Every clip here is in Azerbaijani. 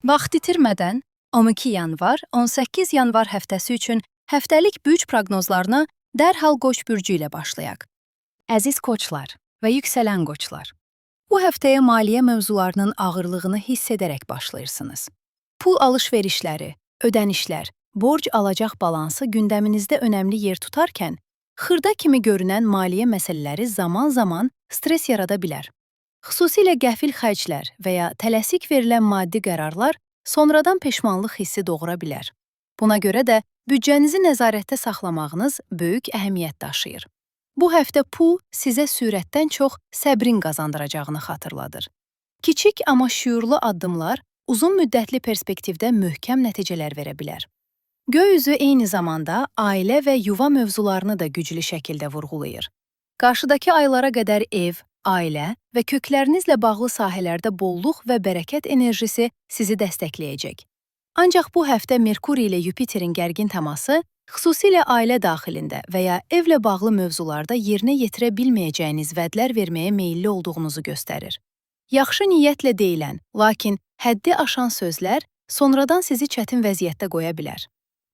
Vaxt itirmədən 12 yanvar, 18 yanvar həftəsi üçün həftəlik bürc proqnozlarına dərhal Qoç bürcü ilə başlayaq. Əziz qoçlar və yüksələn qoçlar, bu həftəyə maliyyə mövzularının ağırlığını hiss edərək başlayırsınız. Pul alış-verişləri, ödənişlər, borc alacaq balansı gündəminizdə önəmli yer tutarkən, xırda kimi görünən maliyyə məsələləri zaman-zaman stres yarada bilər. Xüsusilə qəfil xərclər və ya tələsik verilən maddi qərarlar sonradan peşmanlıq hissi doğura bilər. Buna görə də büdcənizi nəzarətdə saxlamağınız böyük əhəmiyyət daşıyır. Bu həftə pul sizə sürətdən çox səbrin qazandıracağını xatırladır. Kiçik amma şüurlu addımlar uzun müddətli perspektivdə möhkəm nəticələr verə bilər. Göy üzü eyni zamanda ailə və yuva mövzularını da güclü şəkildə vurğulayır. Qarşıdakı aylara qədər ev, ailə və köklərinizlə bağlı sahələrdə bolluq və bərəkət enerjisi sizi dəstəkləyəcək. Ancaq bu həftə Merkuri ilə Yupiterin gərgin təması xüsusilə ailə daxilində və ya evlə bağlı mövzularda yerinə yetirə bilməyəcəyiniz vədlər verməyə meyilli olduğunuzu göstərir. Yaxşı niyyətlə deyilən, lakin həddi aşan sözlər sonradan sizi çətin vəziyyətdə qoya bilər.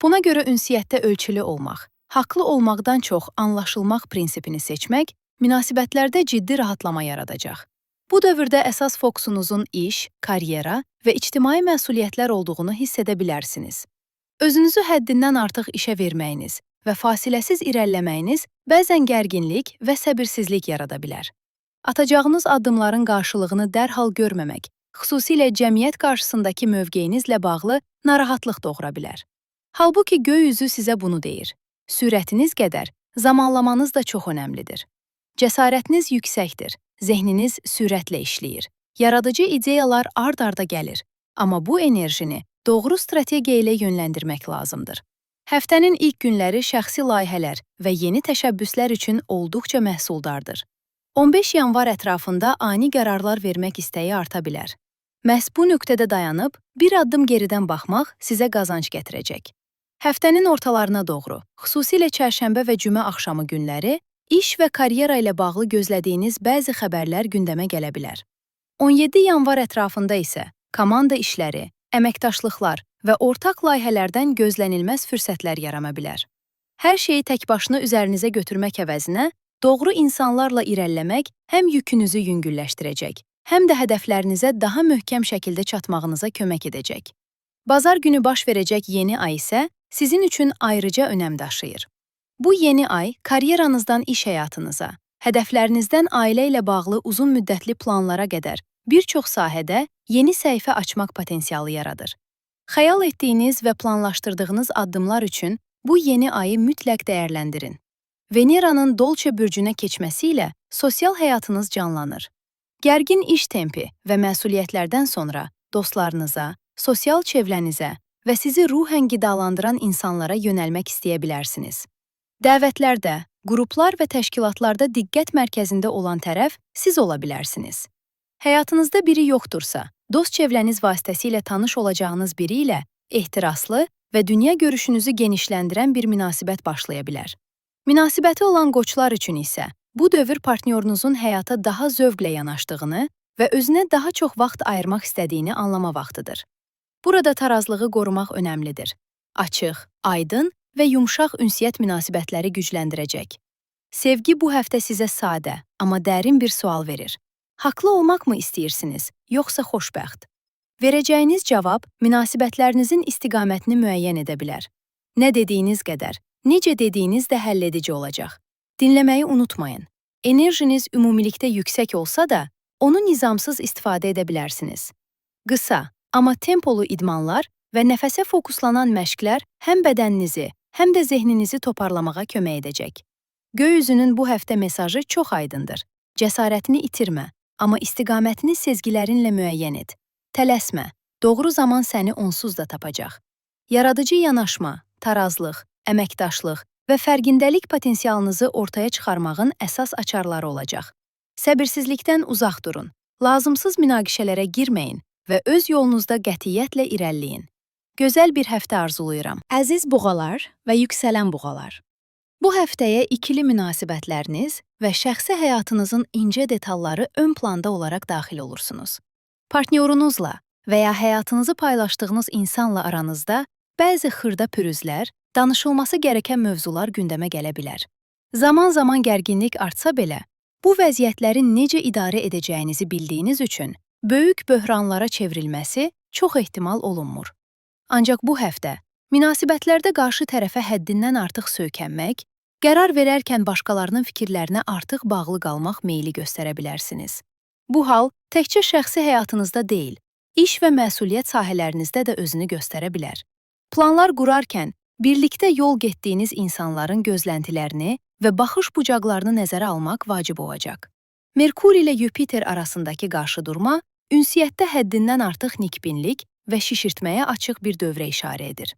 Buna görə ünsiyyətdə ölçülü olmaq, haqlı olmaqdan çox anlaşılmaq prinsipini seçmək münasibətlərdə ciddi rahatlama yaradacaq. Bu dövrdə əsas fokusunuzun iş, karyera və ictimai məsuliyyətlər olduğunu hiss edə bilərsiniz. Özünüzü həddindən artıq işə verməyiniz və fasiləsiz irəliləməyiniz bəzən gərginlik və səbirsizlik yarada bilər. Atacağınız addımların qarşılığını dərhal görməmək, xüsusilə cəmiyyət qarşısındakı mövqeyinizlə bağlı narahatlıq doğura bilər. Halbuki göy üzü sizə bunu deyir. Sürətiniz qədər zamanlamanız da çox önəmlidir. Cəsarətiniz yüksəkdir, zehniniz sürətlə işləyir. Yaradıcı ideyalar ard-arda gəlir, amma bu enerjini doğru strategiya ilə yönləndirmək lazımdır. Həftənin ilk günləri şəxsi layihələr və yeni təşəbbüslər üçün olduqca məhsuldardır. 15 yanvar ətrafında ani qərarlar vermək istəyi arta bilər. Məhz bu nöqtədə dayanıb, bir addım geridən baxmaq sizə qazanc gətirəcək. Həftənin ortalarına doğru, xüsusilə çərşənbə və cümə axşamı günləri, İş və karyera ilə bağlı gözlədiyiniz bəzi xəbərlər gündəmə gələ bilər. 17 yanvar ətrafında isə komanda işləri, əməkdaşlıqlar və ortaq layihələrdən gözlənilməz fürsətlər yarana bilər. Hər şeyi təkbaşına üzərinizə götürmək əvəzinə, doğru insanlarla irəliləmək həm yükünüzü yüngülləşdirəcək, həm də hədəflərinizə daha möhkəm şəkildə çatmağınıza kömək edəcək. Bazar günü baş verəcək yeni ay isə sizin üçün ayrıca önəm daşıyır. Bu yeni ay karyeranızdan iş həyatınıza, hədəflərinizdən ailə ilə bağlı uzun müddətli planlara qədər bir çox sahədə yeni səhifə açmaq potensialı yaradır. Xəyal etdiyiniz və planlaşdırdığınız addımlar üçün bu yeni ayı mütləq dəyərləndirin. Veneranın Dolçe bürcünə keçməsi ilə sosial həyatınız canlanır. Gərgin iş tempi və məsuliyyətlərdən sonra dostlarınıza, sosial çevrənizə və sizi ruhən qidalandıran insanlara yönəlmək istəyə bilərsiniz. Dəvətlərdə, qruplar və təşkilatlarda diqqət mərkəzində olan tərəf siz ola bilərsiniz. Həyatınızda biri yoxdursa, dost çevrəniz vasitəsilə tanış olacağınız biri ilə ehtiraslı və dünya görüşünüzü genişləndirən bir münasibət başlaya bilər. Münasibəti olan qoçlar üçün isə bu dövr partnyorunuzun həyata daha zövqlə yanaşdığını və özünə daha çox vaxt ayırmaq istədiyini anlama vaxtıdır. Burada tarazlığı qorumaq önəmlidir. Açıq, aydın və yumşaq ünsiyyət münasibətləri gücləndirəcək. Sevgi bu həftə sizə sadə, amma dərin bir sual verir. Haqlı olmaqmı istəyirsiniz, yoxsa xoşbəxt? Verəcəyiniz cavab münasibətlərinizin istiqamətini müəyyən edə bilər. Nə dediyiniz qədər, necə dediyiniz də həlledici olacaq. Dinləməyi unutmayın. Enerjiniz ümumilikdə yüksək olsa da, onu nizamsız istifadə edə bilərsiniz. Qısa, amma tempolu idmanlar və nəfəsə fokuslanan məşqlər həm bədəninizi, həm də zehninizi toparlamağa kömək edəcək. Göy üzünün bu həftə mesajı çox aydındır. Cəsarətini itirmə, amma istiqamətini sezgilərinlə müəyyən et. Tələsmə, doğru zaman səni onsuz da tapacaq. Yaradıcı yanaşma, tarazlıq, əməkdaşlıq və fərqindəlik potensialınızı ortaya çıxarmağın əsas açarları olacaq. Səbirsizlikdən uzaq durun, lazımsız münaqişələrə girməyin və öz yolunuzda qətiyyətlə irəliləyin. Gözəl bir həftə arzulayıram. Əziz buğalar və yüksələn buğalar. Bu həftəyə ikili münasibətləriniz və şəxsi həyatınızın incə detalları ön planda olaraq daxil olursunuz. Partnyorunuzla və ya həyatınızı paylaşdığınız insanla aranızda bəzi xırda pürüzlər, danışılması gərəkən mövzular gündəmə gələ bilər. Zaman-zaman gərginlik artsa belə, bu vəziyyətləri necə idarə edəcəyinizi bildiyiniz üçün böyük böhranlara çevrilməsi çox ehtimal olunmur. Ancaq bu həftə münasibətlərdə qarşı tərəfə həddindən artıq söykənmək, qərar verərkən başqalarının fikirlərinə artıq bağlı qalmaq meyli göstərə bilərsiniz. Bu hal təkcə şəxsi həyatınızda deyil, iş və məsuliyyət sahələrinizdə də özünü göstərə bilər. Planlar qurarkən birlikdə yol getdiyiniz insanların gözləntilərini və baxış bucaqlarını nəzərə almaq vacib olacaq. Merkur ilə Yupiter arasındakı qarşıdurma ünsiyyətdə həddindən artıq nikbinlik və şişirtməyə açıq bir dövrə işarə edir.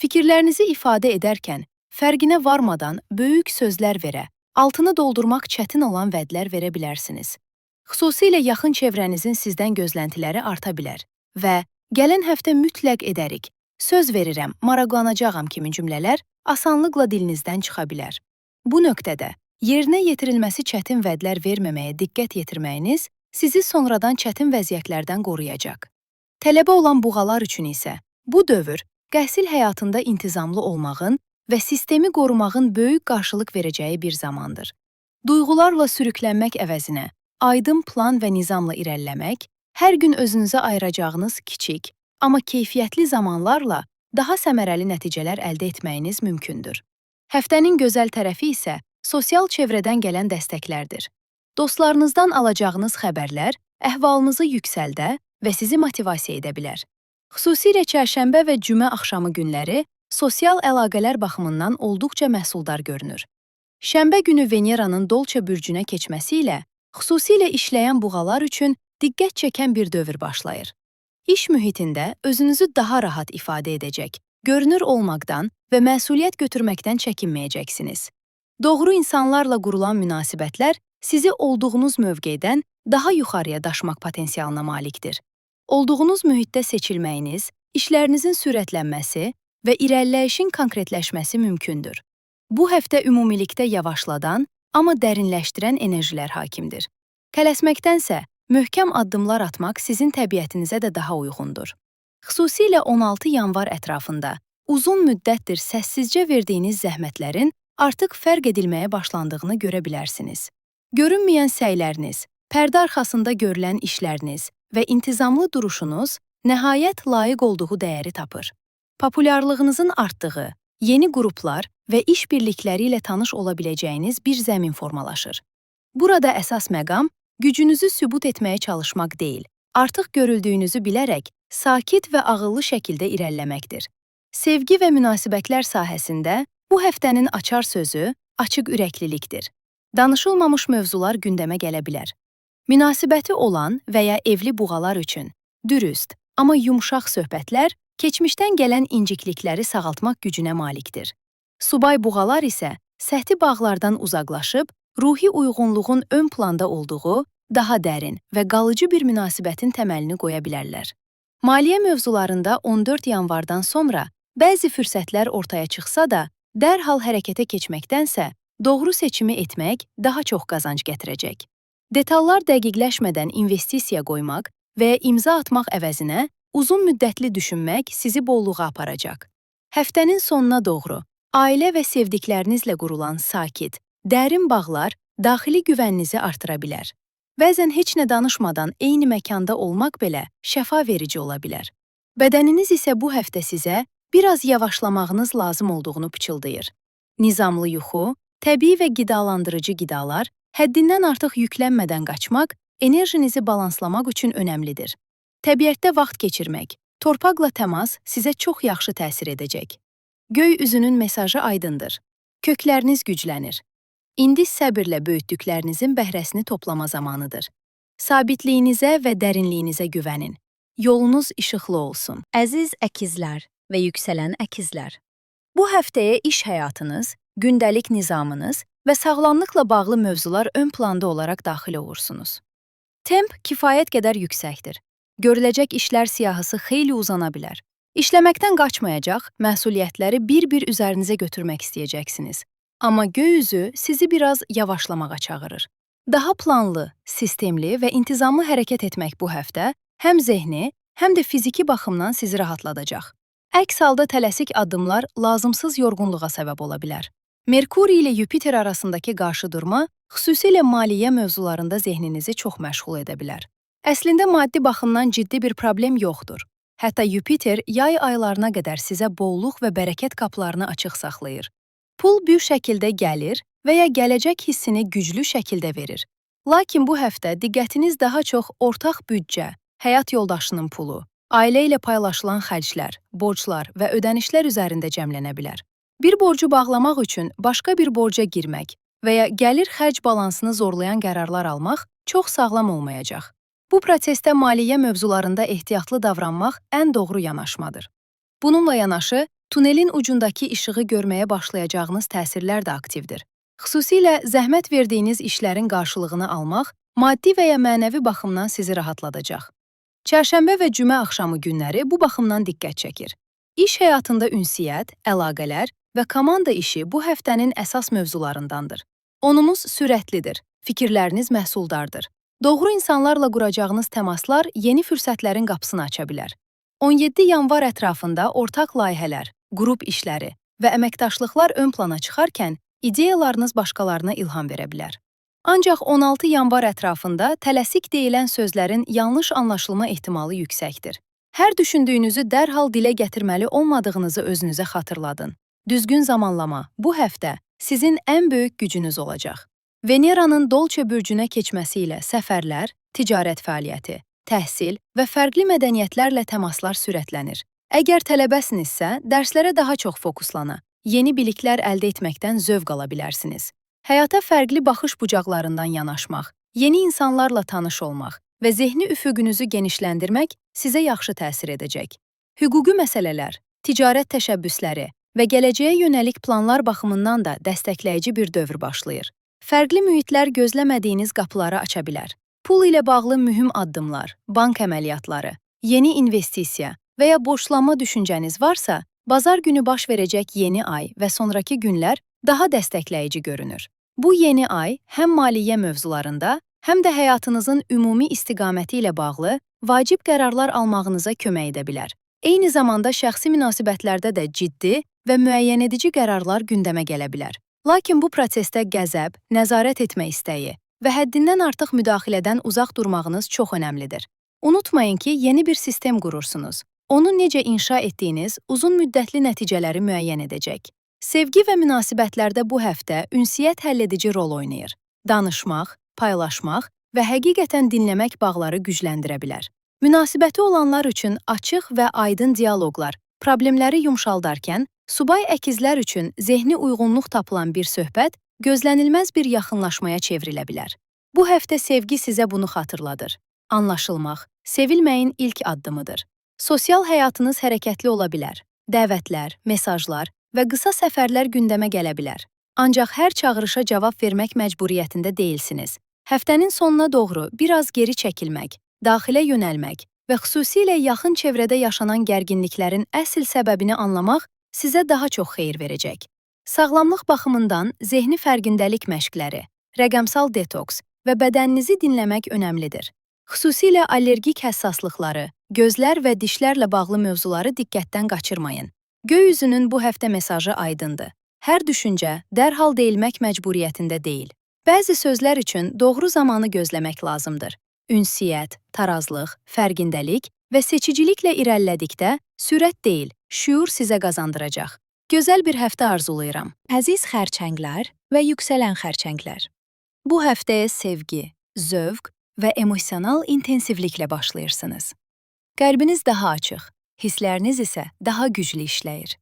Fikirlərinizi ifadə edərkən fərqinə varmadan böyük sözlər verə, altını doldurmaq çətin olan vədlər verə bilərsiniz. Xüsusilə yaxın çevrənizin sizdən gözləntiləri arta bilər və gələn həftə mütləq edərik, söz verirəm, maraqlanacağam kimi cümlələr asanlıqla dilinizdən çıxa bilər. Bu nöqtədə yerinə yetirilməsi çətin vədlər verməməyə diqqət yetirməyiniz sizi sonradan çətin vəziyyətlərdən qoruyacaq. Tələbə olan buğalar üçün isə bu dövr təhsil həyatında intizamlı olmağın və sistemi qorumağın böyük qarşılıq verəcəyi bir zamandır. Duyğularla sürüklənmək əvəzinə aydın plan və nizamla irəliləmək, hər gün özünüzə ayıracağınız kiçik, amma keyfiyyətli zamanlarla daha səmərəli nəticələr əldə etməyiniz mümkündür. Həftənin gözəl tərəfi isə sosial çevrədən gələn dəstəklərdir. Dostlarınızdan alacağınız xəbərlər əhvalınızı yüksəldə və sizi motivasiya edə bilər. Xüsusilə çərşənbə və cümə axşamı günləri sosial əlaqələr baxımından olduqca məhsuldar görünür. Şənbə günü Veneranın Dolça bürcünə keçməsi ilə xüsusilə işləyən buğalar üçün diqqət çəkən bir dövr başlayır. İş mühitində özünüzü daha rahat ifadə edəcək, görünür olmaqdan və məsuliyyət götürməkdən çəkinməyəcəksiniz. Doğru insanlarla qurulan münasibətlər sizi olduğunuz mövqedən daha yuxarıya daşımaq potensialına malikdir. Olduğunuz mühitdə seçilməyiniz, işlərinizin sürətlənməsi və irəliləyişin konkretləşməsi mümkündür. Bu həftə ümumilikdə yavaşladan, amma dərinləşdirən enerjilər hakimdir. Tələsməkdənsə, möhkəm addımlar atmaq sizin təbiətinizə də daha uyğundur. Xüsusilə 16 yanvar ətrafında uzun müddətdir səssizcə verdiyiniz zəhmətlərin artıq fərq edilməyə başlandığını görə bilərsiniz. Görünməyən səyləriniz, pərdə arxasında görülən işləriniz və intizamlı duruşunuz nəhayət layiq olduğu dəyəri tapır. Populyarlığınızın artdığı, yeni qruplar və iş birlikləri ilə tanış ola biləcəyiniz bir zəmin formalaşır. Burada əsas məqam gücünüzü sübut etməyə çalışmaq deyil, artıq görüldüyünüzü bilərək sakit və ağıllı şəkildə irəliləməkdir. Sevgi və münasibətlər sahəsində bu həftənin açar sözü açıq ürəklilikdir. Danışılmamış mövzular gündəmə gələ bilər. Münasibəti olan və ya evli buğalar üçün dürüst, amma yumşaq söhbətlər keçmişdən gələn inciklikləri sağaltmaq gücünə malikdir. Subay buğalar isə səthi bağlardan uzaqlaşıb, ruhi uyğunluğun ön planda olduğu, daha dərin və qalıcı bir münasibətin təməlini qoya bilərlər. Maliyyə mövzularında 14 yanvardan sonra bəzi fürsətlər ortaya çıxsa da, dərhal hərəkətə keçməkdənsə, doğru seçimi etmək daha çox qazanc gətirəcək. Detallar dəqiqləşmədən investisiya qoymaq və imza atmaq əvəzinə uzun müddətli düşünmək sizi bolluğa aparacaq. Həftənin sonuna doğru ailə və sevdiklərinizlə qurulan sakit, dərin bağlar daxili güvəninizi artıra bilər. Bəzən heç nə danışmadan eyni məkanda olmaq belə şəfa verici ola bilər. Bədəniniz isə bu həftə sizə biraz yavaşlamağınız lazım olduğunu pıçıldayır. Nizamlı yuxu, təbii və qidalandırıcı qidalar, həddindən artıq yüklənmədən qaçmaq enerjinizi balanslamaq üçün önəmlidir. Təbiətdə vaxt keçirmək, torpaqla təmas sizə çox yaxşı təsir edəcək. Göy üzünün mesajı aydındır. Kökləriniz güclənir. İndi səbirlə böyütdüklərinizin bəhrəsini toplama zamanıdır. Sabitliyinizə və dərinliyinizə güvənin. Yolunuz işıqlı olsun. Əziz əkizlər və yüksələn əkizlər. Bu həftəyə iş həyatınız, gündəlik nizamınız və sağlamlıqla bağlı mövzular ön planda olaraq daxil olursunuz. Temp kifayət qədər yüksəkdir. Görüləcək işlər siyahısı xeyli uzana bilər. İşləməkdən qaçmayacaq, məsuliyyətləri bir-bir üzərinizə götürmək istəyəcəksiniz. Amma göy üzü sizi biraz yavaşlamağa çağırır. Daha planlı, sistemli və intizamlı hərəkət etmək bu həftə həm zehni, həm də fiziki baxımdan sizi rahatladacaq. Əks halda tələsik addımlar lazımsız yorğunluğa səbəb ola bilər. Merkuri ilə Yupiter arasındakı qarşıdurma xüsusilə maliyyə mövzularında zehninizi çox məşğul edə bilər. Əslində maddi baxımdan ciddi bir problem yoxdur. Hətta Yupiter yay aylarına qədər sizə bolluq və bərəkət qapılarını açıq saxlayır. Pul bir şəkildə gəlir və ya gələcək hissini güclü şəkildə verir. Lakin bu həftə diqqətiniz daha çox ortaq büdcə, həyat yoldaşının pulu, ailə ilə paylaşılan xərclər, borclar və ödənişlər üzərində cəmlənə bilər. Bir borcu bağlamaq üçün başqa bir borca girmək və ya gəlir-xərc balansını zorlayan qərarlar almaq çox sağlam olmayacaq. Bu prosesdə maliyyə mövzularında ehtiyatlı davranmaq ən doğru yanaşmadır. Bununla yanaşı, tunelin ucundakı işığı görməyə başlayacağınız təsirlər də aktivdir. Xüsusilə zəhmət verdiyiniz işlərin qarşılığını almaq maddi və ya mənəvi baxımdan sizi rahatladacaq. Çərşənbə və cümə axşamı günləri bu baxımdan diqqət çəkir. İş həyatında ünsiyyət, əlaqələr və komanda işi bu həftənin əsas mövzularındandır. Onunuz sürətlidir, fikirləriniz məhsuldardır. Doğru insanlarla quracağınız təmaslar yeni fürsətlərin qapısını aça bilər. 17 yanvar ətrafında ortaq layihələr, qrup işləri və əməkdaşlıqlar ön plana çıxarkən ideyalarınız başqalarına ilham verə bilər. Ancaq 16 yanvar ətrafında tələsik deyilən sözlərin yanlış anlaşılma ehtimalı yüksəkdir. Hər düşündüyünüzü dərhal dilə gətirməli olmadığınızı özünüzə xatırladın. Düzgün zamanlama bu həftə sizin ən böyük gücünüz olacaq. Veneranın Dolçe bürcünə keçməsi ilə səfərlər, ticarət fəaliyyəti, təhsil və fərqli mədəniyyətlərlə təmaslar sürətlənir. Əgər tələbəsinizsə, dərslərə daha çox fokuslana, yeni biliklər əldə etməkdən zövq ala bilərsiniz. Həyata fərqli baxış bucaqlarından yanaşmaq, yeni insanlarla tanış olmaq və zehni üfüqünüzü genişləndirmək sizə yaxşı təsir edəcək. Hüquqi məsələlər, ticarət təşəbbüsləri və gələcəyə yönəlik planlar baxımından da dəstəkləyici bir dövr başlayır. Fərqli mühitlər gözləmədiyiniz qapıları aça bilər. Pul ilə bağlı mühüm addımlar, bank əməliyyatları, yeni investisiya və ya borclanma düşüncəniz varsa, bazar günü baş verəcək yeni ay və sonrakı günlər daha dəstəkləyici görünür. Bu yeni ay həm maliyyə mövzularında, həm də həyatınızın ümumi istiqaməti ilə bağlı vacib qərarlar almağınıza kömək edə bilər. Eyni zamanda şəxsi münasibətlərdə də ciddi və müəyyənedici qərarlar gündəmə gələ bilər. Lakin bu prosesdə qəzəb, nəzarət etmə istəyi və həddindən artıq müdaxilədən uzaq durmağınız çox önəmlidir. Unutmayın ki, yeni bir sistem qurursunuz. Onu necə inşa etdiyiniz uzun müddətli nəticələri müəyyən edəcək. Sevgi və münasibətlərdə bu həftə ünsiyyət həlledici rol oynayır. Danışmaq, paylaşmaq və həqiqətən dinləmək bağları gücləndirə bilər. Münasibəti olanlar üçün açıq və aydın dialoqlar, problemləri yumşaldarkən, subay əkizlər üçün zehni uyğunluq tapılan bir söhbət gözlənilməz bir yaxınlaşmaya çevrilə bilər. Bu həftə sevgi sizə bunu xatırladır. Anlaşılmaq, sevilməyin ilk addımıdır. Sosial həyatınız hərəkətli ola bilər. Dəvətlər, mesajlar və qısa səfərlər gündəmə gələ bilər. Ancaq hər çağırışa cavab vermək məcburiyyətində deyilsiniz. Həftənin sonuna doğru biraz geri çəkilmək, daxilə yönəlmək və xüsusilə yaxın çevrədə yaşanan gərginliklərin əsl səbəbini anlamaq sizə daha çox xeyir verəcək. Sağlamlıq baxımından zehni fərqindəlik məşqləri, rəqəmsal detoks və bədəninizi dinləmək önəmlidir. Xüsusilə allergik həssaslıqları, gözlər və dişlərlə bağlı mövzuları diqqətdən qaçırmayın. Göy üzünün bu həftə mesajı aydındır. Hər düşüncə dərhal deyilmək məcburiyyətində deyil. Bəzi sözlər üçün doğru zamanı gözləmək lazımdır. Ünsiyyət, tarazlıq, fərqindəlik və seçiciliklə irəlilədikdə sürət deyil, şüur sizə qazandıracaq. Gözəl bir həftə arzulayıram. Əziz xərçənglər və yüksələn xərçənglər. Bu həftəyə sevgi, zövq və emosional intensivliklə başlayırsınız. Qəlbiniz daha açıq, hissləriniz isə daha güclü işləyir.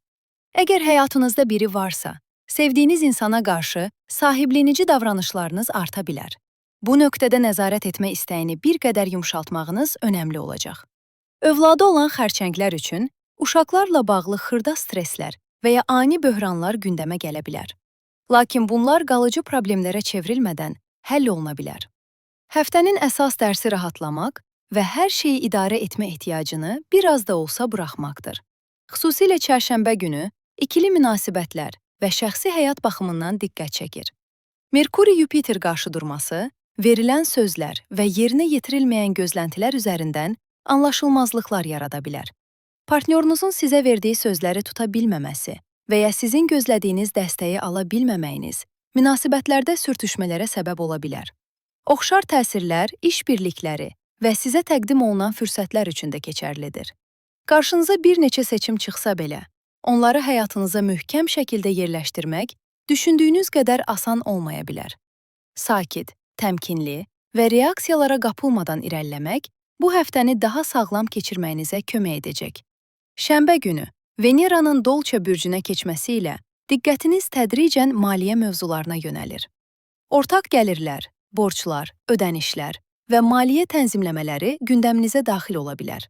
Əgər həyatınızda biri varsa, sevdiyiniz insana qarşı sahiblenici davranışlarınız arta bilər. Bu nöqtədə nəzarət etmə istəyini bir qədər yumşaltmağınız önəmli olacaq. Övladı olan xərçənglər üçün uşaqlarla bağlı xırda stresslər və ya ani böhranlar gündəmə gələ bilər. Lakin bunlar qalıcı problemlərə çevrilmədən həll oluna bilər. Həftənin əsas dərsi rahatlamaq və hər şeyi idarə etmə ehtiyacını biraz da olsa buraxmaqdır. Xüsusilə çərşənbə günü ikili münasibətlər və şəxsi həyat baxımından diqqət çəkir. Merkuri-Yupiter qarşıdurması, verilən sözlər və yerinə yetirilməyən gözləntilər üzərindən anlaşılmazlıqlar yarada bilər. Partnyorunuzun sizə verdiyi sözləri tuta bilməməsi və ya sizin gözlədiyiniz dəstəyi ala bilməməyiniz münasibətlərdə sürtüşmələrə səbəb ola bilər. Oxşar təsirlər iş birlikləri və sizə təqdim olunan fürsətlər üçün də keçərlidir. Qarşınıza bir neçə seçim çıxsa belə, onları həyatınıza möhkəm şəkildə yerləşdirmək düşündüyünüz qədər asan olmaya bilər. Sakit, təmkinli və reaksiyalara qapılmadan irəliləmək bu həftəni daha sağlam keçirməyinizə kömək edəcək. Şənbə günü Veneranın Dolça bürcünə keçməsi ilə diqqətiniz tədricən maliyyə mövzularına yönəlir. Ortaq gəlirlər, borclar, ödənişlər və maliyyə tənzimləmələri gündəminizə daxil ola bilər.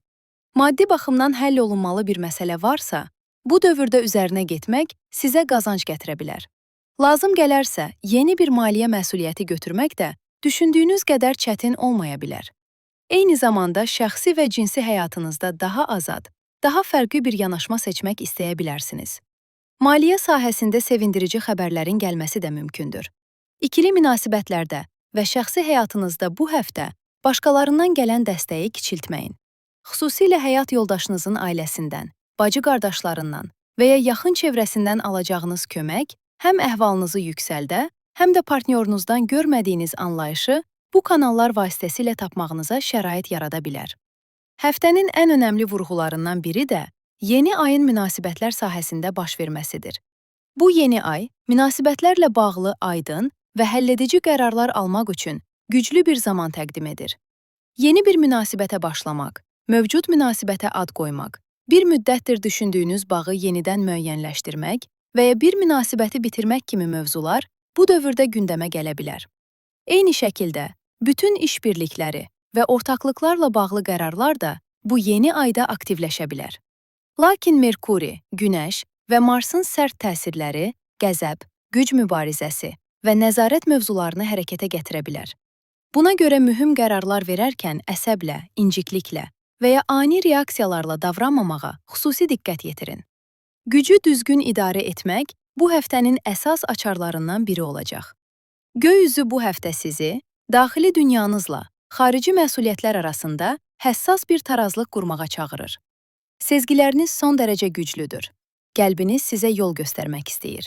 Maddi baxımdan həll olunmalı bir məsələ varsa, bu dövrdə üzərinə getmək sizə qazanc gətirə bilər. Lazım gələrsə, yeni bir maliyyə məsuliyyəti götürmək də düşündüyünüz qədər çətin olmaya bilər. Eyni zamanda şəxsi və cinsi həyatınızda daha azad, daha fərqli bir yanaşma seçmək istəyə bilərsiniz. Maliyyə sahəsində sevindirici xəbərlərin gəlməsi də mümkündür. İkili münasibətlərdə və şəxsi həyatınızda bu həftə başqalarından gələn dəstəyi kiçiltməyin. Xüsusilə həyat yoldaşınızın ailəsindən, bacı-qardaşlarından və ya yaxın çevrəsindən alacağınız kömək həm əhvalınızı yüksəldə, həm də partnyorunuzdan görmədiyiniz anlayışı bu kanallar vasitəsilə tapmağınıza şərait yarada bilər. Həftənin ən önəmli vurğularından biri də yeni ayın münasibətlər sahəsində baş verməsidir. Bu yeni ay münasibətlərlə bağlı aydın və həlledici qərarlar almaq üçün güclü bir zaman təqdim edir. Yeni bir münasibətə başlamaq, mövcud münasibətə ad qoymaq, bir müddətdir düşündüyünüz bağı yenidən müəyyənləşdirmək və ya bir münasibəti bitirmək kimi mövzular bu dövrdə gündəmə gələ bilər. Eyni şəkildə, bütün iş birlikləri və ortaqlıqlarla bağlı qərarlar da bu yeni ayda aktivləşə bilər. Lakin Merkuri, Günəş və Marsın sərt təsirləri qəzəb, güc mübarizəsi və nəzarət mövzularını hərəkətə gətirə bilər. Buna görə mühüm qərarlar verərkən əsəblə, incikliklə və ya ani reaksiyalarla davranmamağa xüsusi diqqət yetirin. Gücü düzgün idarə etmək bu həftənin əsas açarlarından biri olacaq. Göy üzü bu həftə sizi daxili dünyanızla xarici məsuliyyətlər arasında həssas bir tarazlıq qurmağa çağırır. Sezgiləriniz son dərəcə güclüdür. Qəlbiniz sizə yol göstərmək istəyir.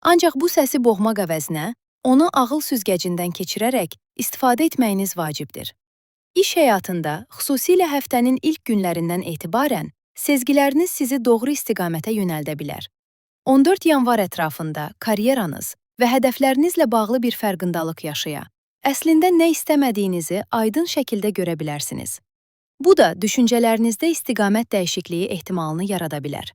Ancaq bu səsi boğmaq əvəzinə, onu ağıl süzgəcindən keçirərək istifadə etməyiniz vacibdir. İş həyatında, xüsusilə həftənin ilk günlərindən etibarən, sezgiləriniz sizi doğru istiqamətə yönəldə bilər. 14 yanvar ətrafında karyeranız və hədəflərinizlə bağlı bir fərqindalıq yaşaya, əslində nə istəmədiyinizi aydın şəkildə görə bilərsiniz. Bu da düşüncələrinizdə istiqamət dəyişikliyi ehtimalını yarada bilər.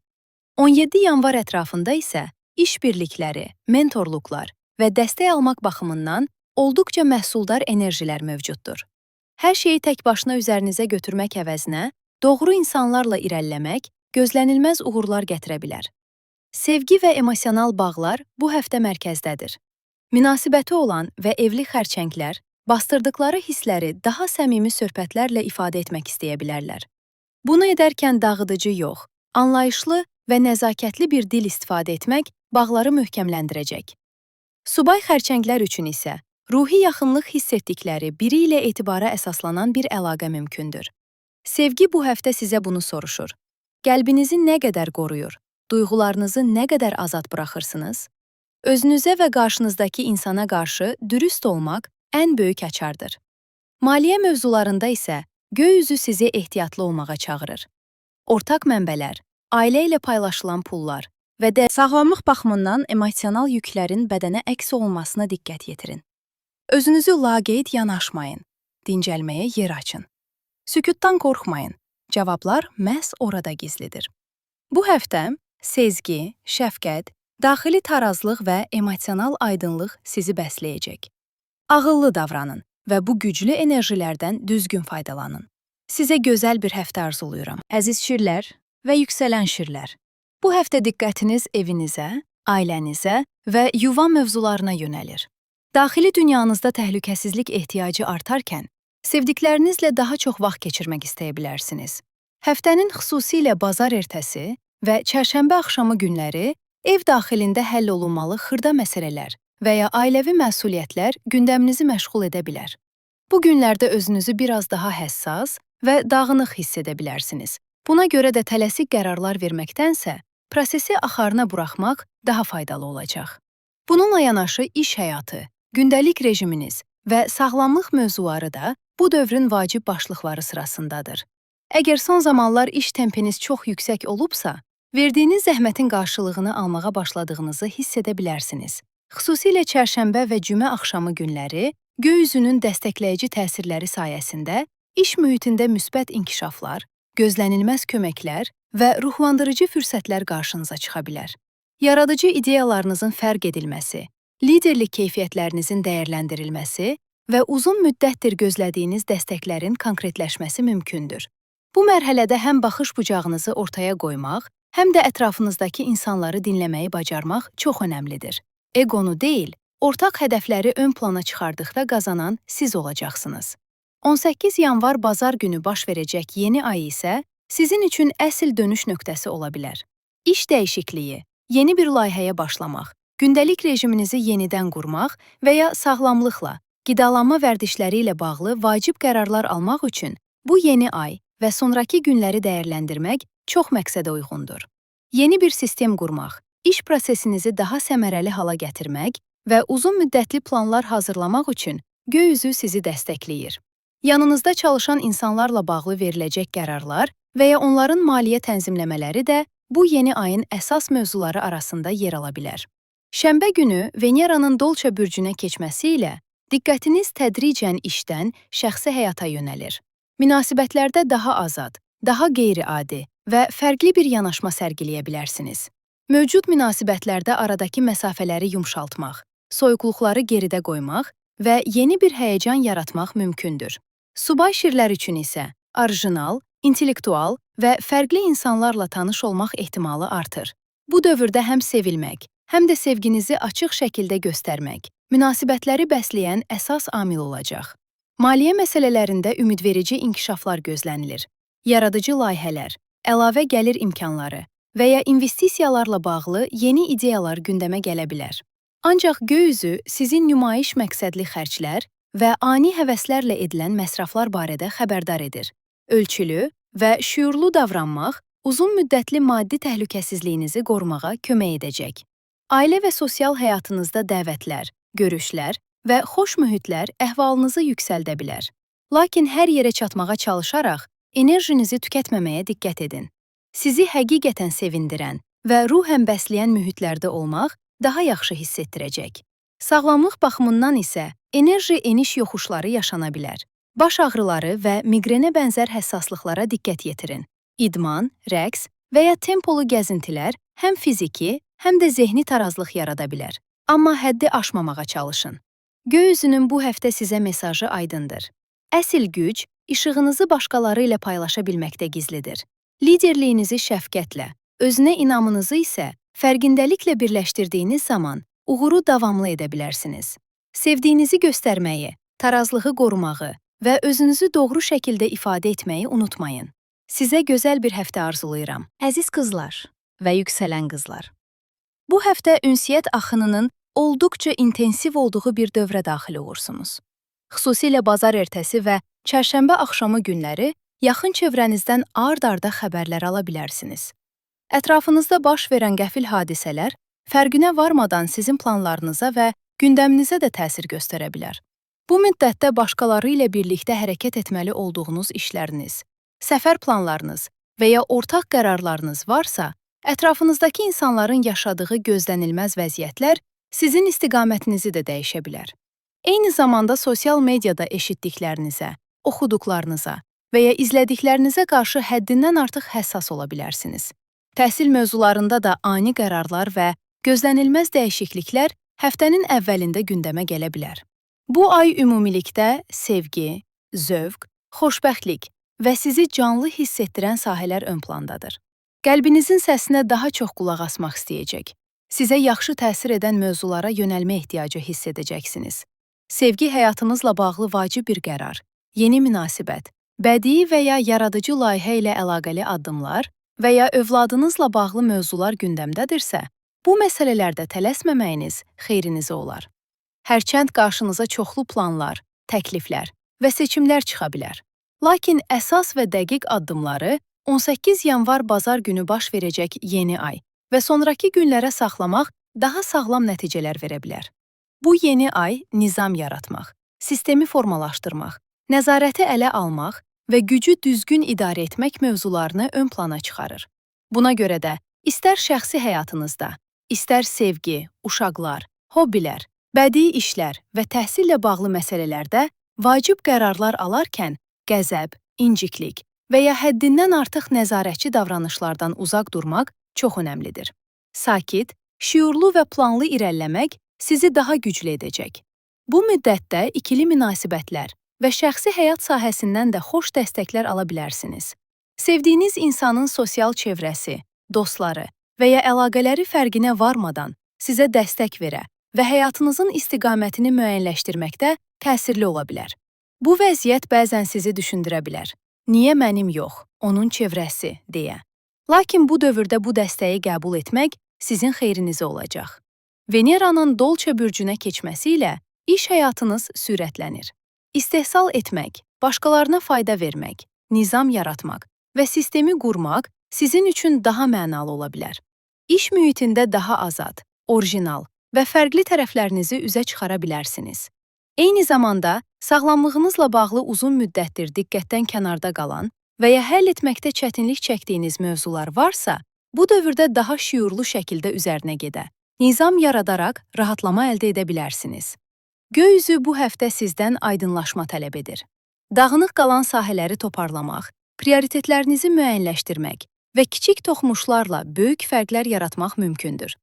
17 yanvar ətrafında isə iş birlikləri, mentorluqlar və dəstək almaq baxımından olduqca məhsuldar enerjilər mövcuddur. Hər şeyi tək başına üzərinizə götürmək əvəzinə, doğru insanlarla irəliləmək gözlənilməz uğurlar gətirə bilər. Sevgi və emosional bağlar bu həftə mərkəzdədir. Münasibəti olan və evli xərçənglər bastırdıqları hissləri daha səmimi söhbətlərlə ifadə etmək istəyə bilərlər. Bunu edərkən dağıdıcı yox, anlayışlı və nəzakətli bir dil istifadə etmək bağları möhkəmləndirəcək. Subay xərçənglər üçün isə ruhi yaxınlıq hiss etdikləri biri ilə etibara əsaslanan bir əlaqə mümkündür. Sevgi bu həftə sizə bunu soruşur. Qəlbinizi nə qədər qoruyur, duyğularınızı nə qədər azad buraxırsınız? Özünüzə və qarşınızdakı insana qarşı dürüst olmaq ən böyük açardır. Maliyyə mövzularında isə göy üzü sizi ehtiyatlı olmağa çağırır. Ortaq mənbələr, ailə ilə paylaşılan pullar və də sağlamlıq baxımından emosional yüklərin bədənə əks olunmasına diqqət yetirin. Özünüzü laqeyd yanaşmayın, dincəlməyə yer açın. Sükutdan qorxmayın, cavablar məhz orada gizlidir. Bu həftə sezgi, şəfqət, daxili tarazlıq və emosional aydınlıq sizi bəsləyəcək. Ağıllı davranın və bu güclü enerjilərdən düzgün faydalanın. Sizə gözəl bir həftə arzuluyuram. Əziz şirlər və yüksələn şirlər. Bu həftə diqqətiniz evinizə, ailənizə və yuva mövzularına yönəlir. Daxili dünyanızda təhlükəsizlik ehtiyacı artarkən, sevdiklərinizlə daha çox vaxt keçirmək istəyə bilərsiniz. Həftənin xüsusilə bazar ertəsi və çərşənbə axşamı günləri ev daxilində həll olunmalı xırda məsələlər və ya ailəvi məsuliyyətlər gündəminizi məşğul edə bilər. Bu günlərdə özünüzü biraz daha həssas, və dağınıq hiss edə bilərsiniz. Buna görə də tələsik qərarlar verməkdənsə, prosesi axarına buraxmaq daha faydalı olacaq. Bununla yanaşı iş həyatı, gündəlik rejiminiz və sağlamlıq mövzuları da bu dövrün vacib başlıqları sırasındadır. Əgər son zamanlar iş tempiniz çox yüksək olubsa, verdiyiniz zəhmətin qarşılığını almağa başladığınızı hiss edə bilərsiniz. Xüsusilə çərşənbə və cümə axşamı günləri göy üzünün dəstəkləyici təsirləri sayəsində iş mühitində müsbət inkişaflar, gözlənilməz köməklər və ruhlandırıcı fürsətlər qarşınıza çıxa bilər. Yaradıcı ideyalarınızın fərq edilməsi, liderlik keyfiyyətlərinizin dəyərləndirilməsi və uzun müddətdir gözlədiyiniz dəstəklərin konkretləşməsi mümkündür. Bu mərhələdə həm baxış bucağınızı ortaya qoymaq, həm də ətrafınızdakı insanları dinləməyi bacarmaq çox önəmlidir. Eqonu deyil, ortaq hədəfləri ön plana çıxardıqda qazanan siz olacaqsınız. 18 yanvar bazar günü baş verəcək yeni ay isə sizin üçün əsl dönüş nöqtəsi ola bilər. İş dəyişikliyi, yeni bir layihəyə başlamaq, gündəlik rejiminizi yenidən qurmaq və ya sağlamlıqla, qidalanma vərdişləri ilə bağlı vacib qərarlar almaq üçün bu yeni ay və sonrakı günləri dəyərləndirmək çox məqsədə uyğundur. Yeni bir sistem qurmaq, iş prosesinizi daha səmərəli hala gətirmək və uzun müddətli planlar hazırlamaq üçün göy üzü sizi dəstəkləyir. Yanınızda çalışan insanlarla bağlı veriləcək qərarlar və ya onların maliyyə tənzimləmələri də bu yeni ayın əsas mövzuları arasında yer ala bilər. Şənbə günü Veneranın Dolça bürcünə keçməsi ilə diqqətiniz tədricən işdən şəxsi həyata yönəlir. Münasibətlərdə daha azad, daha qeyri-adi və fərqli bir yanaşma sərgiləyə bilərsiniz. Mövcud münasibətlərdə aradakı məsafələri yumşaltmaq, soyuqluqları geridə qoymaq və yeni bir həyəcan yaratmaq mümkündür. Subay şirlər üçün isə orijinal, intellektual və fərqli insanlarla tanış olmaq ehtimalı artır. Bu dövrdə həm sevilmək, həm də sevginizi açıq şəkildə göstərmək, münasibətləri bəsləyən əsas amil olacaq. Maliyyə məsələlərində ümidverici inkişaflar gözlənilir. Yaradıcı layihələr, əlavə gəlir imkanları və ya investisiyalarla bağlı yeni ideyalar gündəmə gələ bilər. Ancaq göy üzü sizin nümayiş məqsədli xərclər və ani həvəslərlə edilən məsraflar barədə xəbərdar edir. Ölçülü və şüurlu davranmaq uzun müddətli maddi təhlükəsizliyinizi qorumağa kömək edəcək. Ailə və sosial həyatınızda dəvətlər, görüşlər və xoş mühitlər əhvalınızı yüksəldə bilər. Lakin hər yerə çatmağa çalışaraq enerjinizi tükətməməyə diqqət edin. Sizi həqiqətən sevindirən və ruhən bəsləyən mühitlərdə olmaq daha yaxşı hiss etdirəcək. Sağlamlıq baxımından isə enerji eniş-yoxuşları yaşana bilər. Baş ağrıları və miqrenə bənzər həssaslıqlara diqqət yetirin. İdman, rəqs və ya tempolu gəzintilər həm fiziki, həm də zehni tarazlıq yarada bilər. Amma həddi aşmamağa çalışın. Göy üzünün bu həftə sizə mesajı aydındır. Əsl güc, işığınızı başqaları ilə paylaşa bilməkdə gizlidir. Liderliyinizi şəfqətlə, özünə inamınızı isə fərqindəliklə birləşdirdiyiniz zaman uğuru davamlı edə bilərsiniz. Sevdiyinizi göstərməyi, tarazlığı qorumağı və özünüzü doğru şəkildə ifadə etməyi unutmayın. Sizə gözəl bir həftə arzulayıram. Əziz qızlar və yüksələn qızlar. Bu həftə ünsiyyət axınının olduqca intensiv olduğu bir dövrə daxil olursunuz. Xüsusilə bazar ertəsi və çərşənbə axşamı günləri yaxın çevrənizdən ard-arda xəbərlər ala bilərsiniz. Ətrafınızda baş verən qəfil hadisələr fərqinə varmadan sizin planlarınıza və gündəminizə də təsir göstərə bilər. Bu müddətdə başqaları ilə birlikdə hərəkət etməli olduğunuz işləriniz, səfər planlarınız və ya ortaq qərarlarınız varsa, ətrafınızdakı insanların yaşadığı gözlənilməz vəziyyətlər sizin istiqamətinizi də dəyişə bilər. Eyni zamanda sosial mediada eşitdiklərinizə, oxuduqlarınıza və ya izlədiklərinizə qarşı həddindən artıq həssas ola bilərsiniz. Təhsil mövzularında da ani qərarlar və gözlənilməz dəyişikliklər həftənin əvvəlində gündəmə gələ bilər. Bu ay ümumilikdə sevgi, zövq, xoşbəxtlik və sizi canlı hiss etdirən sahələr ön plandadır. Qəlbinizin səsinə daha çox qulaq asmaq istəyəcək. Sizə yaxşı təsir edən mövzulara yönəlmə ehtiyacı hiss edəcəksiniz. Sevgi həyatınızla bağlı vacib bir qərar, yeni münasibət, bədii və ya yaradıcı layihə ilə əlaqəli addımlar və ya övladınızla bağlı mövzular gündəmdədirsə, bu məsələlərdə tələsməməyiniz xeyrinizə olar. Hərçənd qarşınıza çoxlu planlar, təkliflər və seçimlər çıxa bilər. Lakin əsas və dəqiq addımları 18 yanvar bazar günü baş verəcək yeni ay və sonrakı günlərə saxlamaq daha sağlam nəticələr verə bilər. Bu yeni ay nizam yaratmaq, sistemi formalaşdırmaq, nəzarəti ələ almaq və gücü düzgün idarə etmək mövzularını ön plana çıxarır. Buna görə də istər şəxsi həyatınızda, istər sevgi, uşaqlar, hobbilər, bədii işlər və təhsillə bağlı məsələlərdə vacib qərarlar alarkən qəzəb, inciklik və ya həddindən artıq nəzarətçi davranışlardan uzaq durmaq çox önəmlidir. Sakit, şüurlu və planlı irəliləmək sizi daha güclü edəcək. Bu müddətdə ikili münasibətlər və şəxsi həyat sahəsindən də xoş dəstəklər ala bilərsiniz. Sevdiyiniz insanın sosial çevrəsi, dostları və ya əlaqələri fərqinə varmadan sizə dəstək verə və həyatınızın istiqamətini müəyyənləşdirməkdə təsirli ola bilər. Bu vəziyyət bəzən sizi düşündürə bilər. Niyə mənim yox, onun çevrəsi, deyə. Lakin bu dövrdə bu dəstəyi qəbul etmək sizin xeyrinizə olacaq. Veneranın Dolçe bürcünə keçməsi ilə iş həyatınız sürətlənir. İstehsal etmək, başqalarına fayda vermək, nizam yaratmaq və sistemi qurmaq sizin üçün daha mənalı ola bilər. İş mühitində daha azad, orijinal və fərqli tərəflərinizi üzə çıxara bilərsiniz. Eyni zamanda, sağlamlığınızla bağlı uzun müddətdir diqqətdən kənarda qalan və ya həll etməkdə çətinlik çəkdiyiniz mövzular varsa, bu dövrdə daha şüurlu şəkildə üzərinə gedə, nizam yaradaraq rahatlama əldə edə bilərsiniz. Göy üzü bu həftə sizdən aydınlaşma tələb edir. Dağınıq qalan sahələri toparlamaq, prioritetlərinizi müəyyənləşdirmək və kiçik toxunuşlarla böyük fərqlər yaratmaq mümkündür.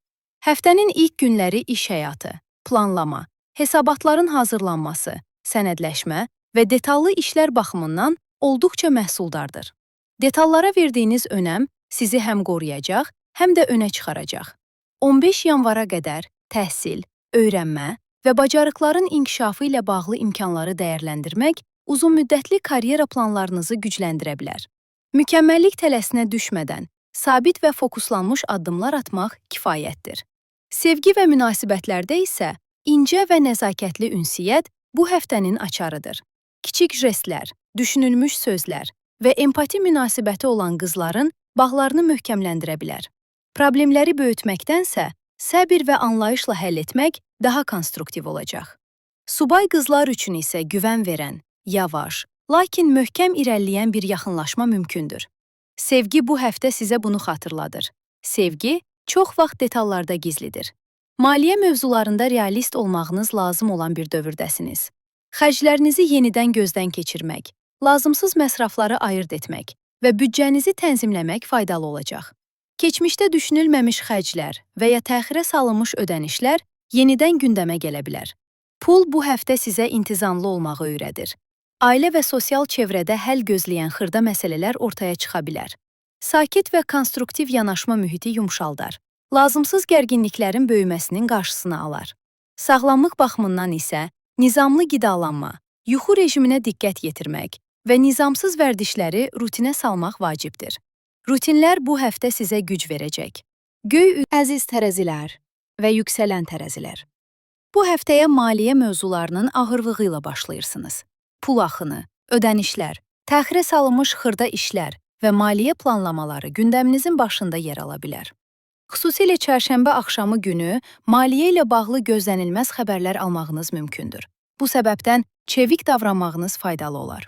Həftənin ilk günləri iş həyatı, planlama, hesabatların hazırlanması, sənədləşmə və detallı işlər baxımından olduqca məhsuldardır. Detallara verdiyiniz önəm sizi həm qoruyacaq, həm də önə çıxaracaq. 15 yanvara qədər təhsil, öyrənmə və bacarıqların inkişafı ilə bağlı imkanları dəyərləndirmək uzunmüddətli karyera planlarınızı gücləndirə bilər. Mükəmməllik tələsinə düşmədən, sabit və fokuslanmış addımlar atmaq kifayətdir. Sevgi və münasibətlərdə isə incə və nəzakətli ünsiyyət bu həftənin açarıdır. Kiçik jestlər, düşünülmüş sözlər və empati münasibəti olan qızların bağlarını möhkəmləndirə bilər. Problemləri böyütməkdənsə, səbir və anlayışla həll etmək daha konstruktiv olacaq. Subay qızlar üçün isə güvən verən, yavaş, lakin möhkəm irəliləyən bir yaxınlaşma mümkündür. Sevgi bu həftə sizə bunu xatırladır. Sevgi çox vaxt detallarda gizlidir. Maliyyə mövzularında realist olmağınız lazım olan bir dövrdəsiniz. Xərclərinizi yenidən gözdən keçirmək, lazımsız məsrafları ayırd etmək və büdcənizi tənzimləmək faydalı olacaq. Keçmişdə düşünülməmiş xərclər və ya təxirə salınmış ödənişlər yenidən gündəmə gələ bilər. Pul bu həftə sizə intizamlı olmağı öyrədir. Ailə və sosial çevrədə həll gözləyən xırda məsələlər ortaya çıxa bilər. Sakit və konstruktiv yanaşma mühiti yumşaldar. Lazımsız gərginliklərin böyüməsinin qarşısını alar. Sağlamlıq baxımından isə nizamlı qidalanma, yuxu rejiminə diqqət yetirmək və nizamsız vərdişləri rutinə salmaq vacibdir. Rutinlər bu həftə sizə güc verəcək. Göy əziz tərəzilər və yüksələn tərəzilər. Bu həftəyə maliyyə mövzularının ağırlığı ilə başlayırsınız. Pul axını, ödənişlər, təxirə salınmış xırda işlər və maliyyə planlamaları gündəminizin başında yer ala bilər. Xüsusilə çərşənbə axşamı günü maliyyə ilə bağlı gözlənilməz xəbərlər almağınız mümkündür. Bu səbəbdən çevik davranmağınız faydalı olar.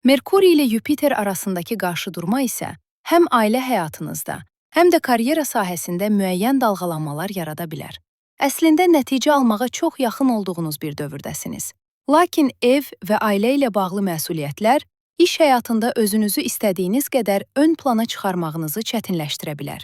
Merkuri ilə Yupiter arasındakı qarşıdurma isə həm ailə həyatınızda, həm də karyera sahəsində müəyyən dalğalanmalar yarada bilər. Əslində nəticə almağa çox yaxın olduğunuz bir dövrdəsiniz. Lakin ev və ailə ilə bağlı məsuliyyətlər iş həyatında özünüzü istədiyiniz qədər ön plana çıxarmağınızı çətinləşdirə bilər.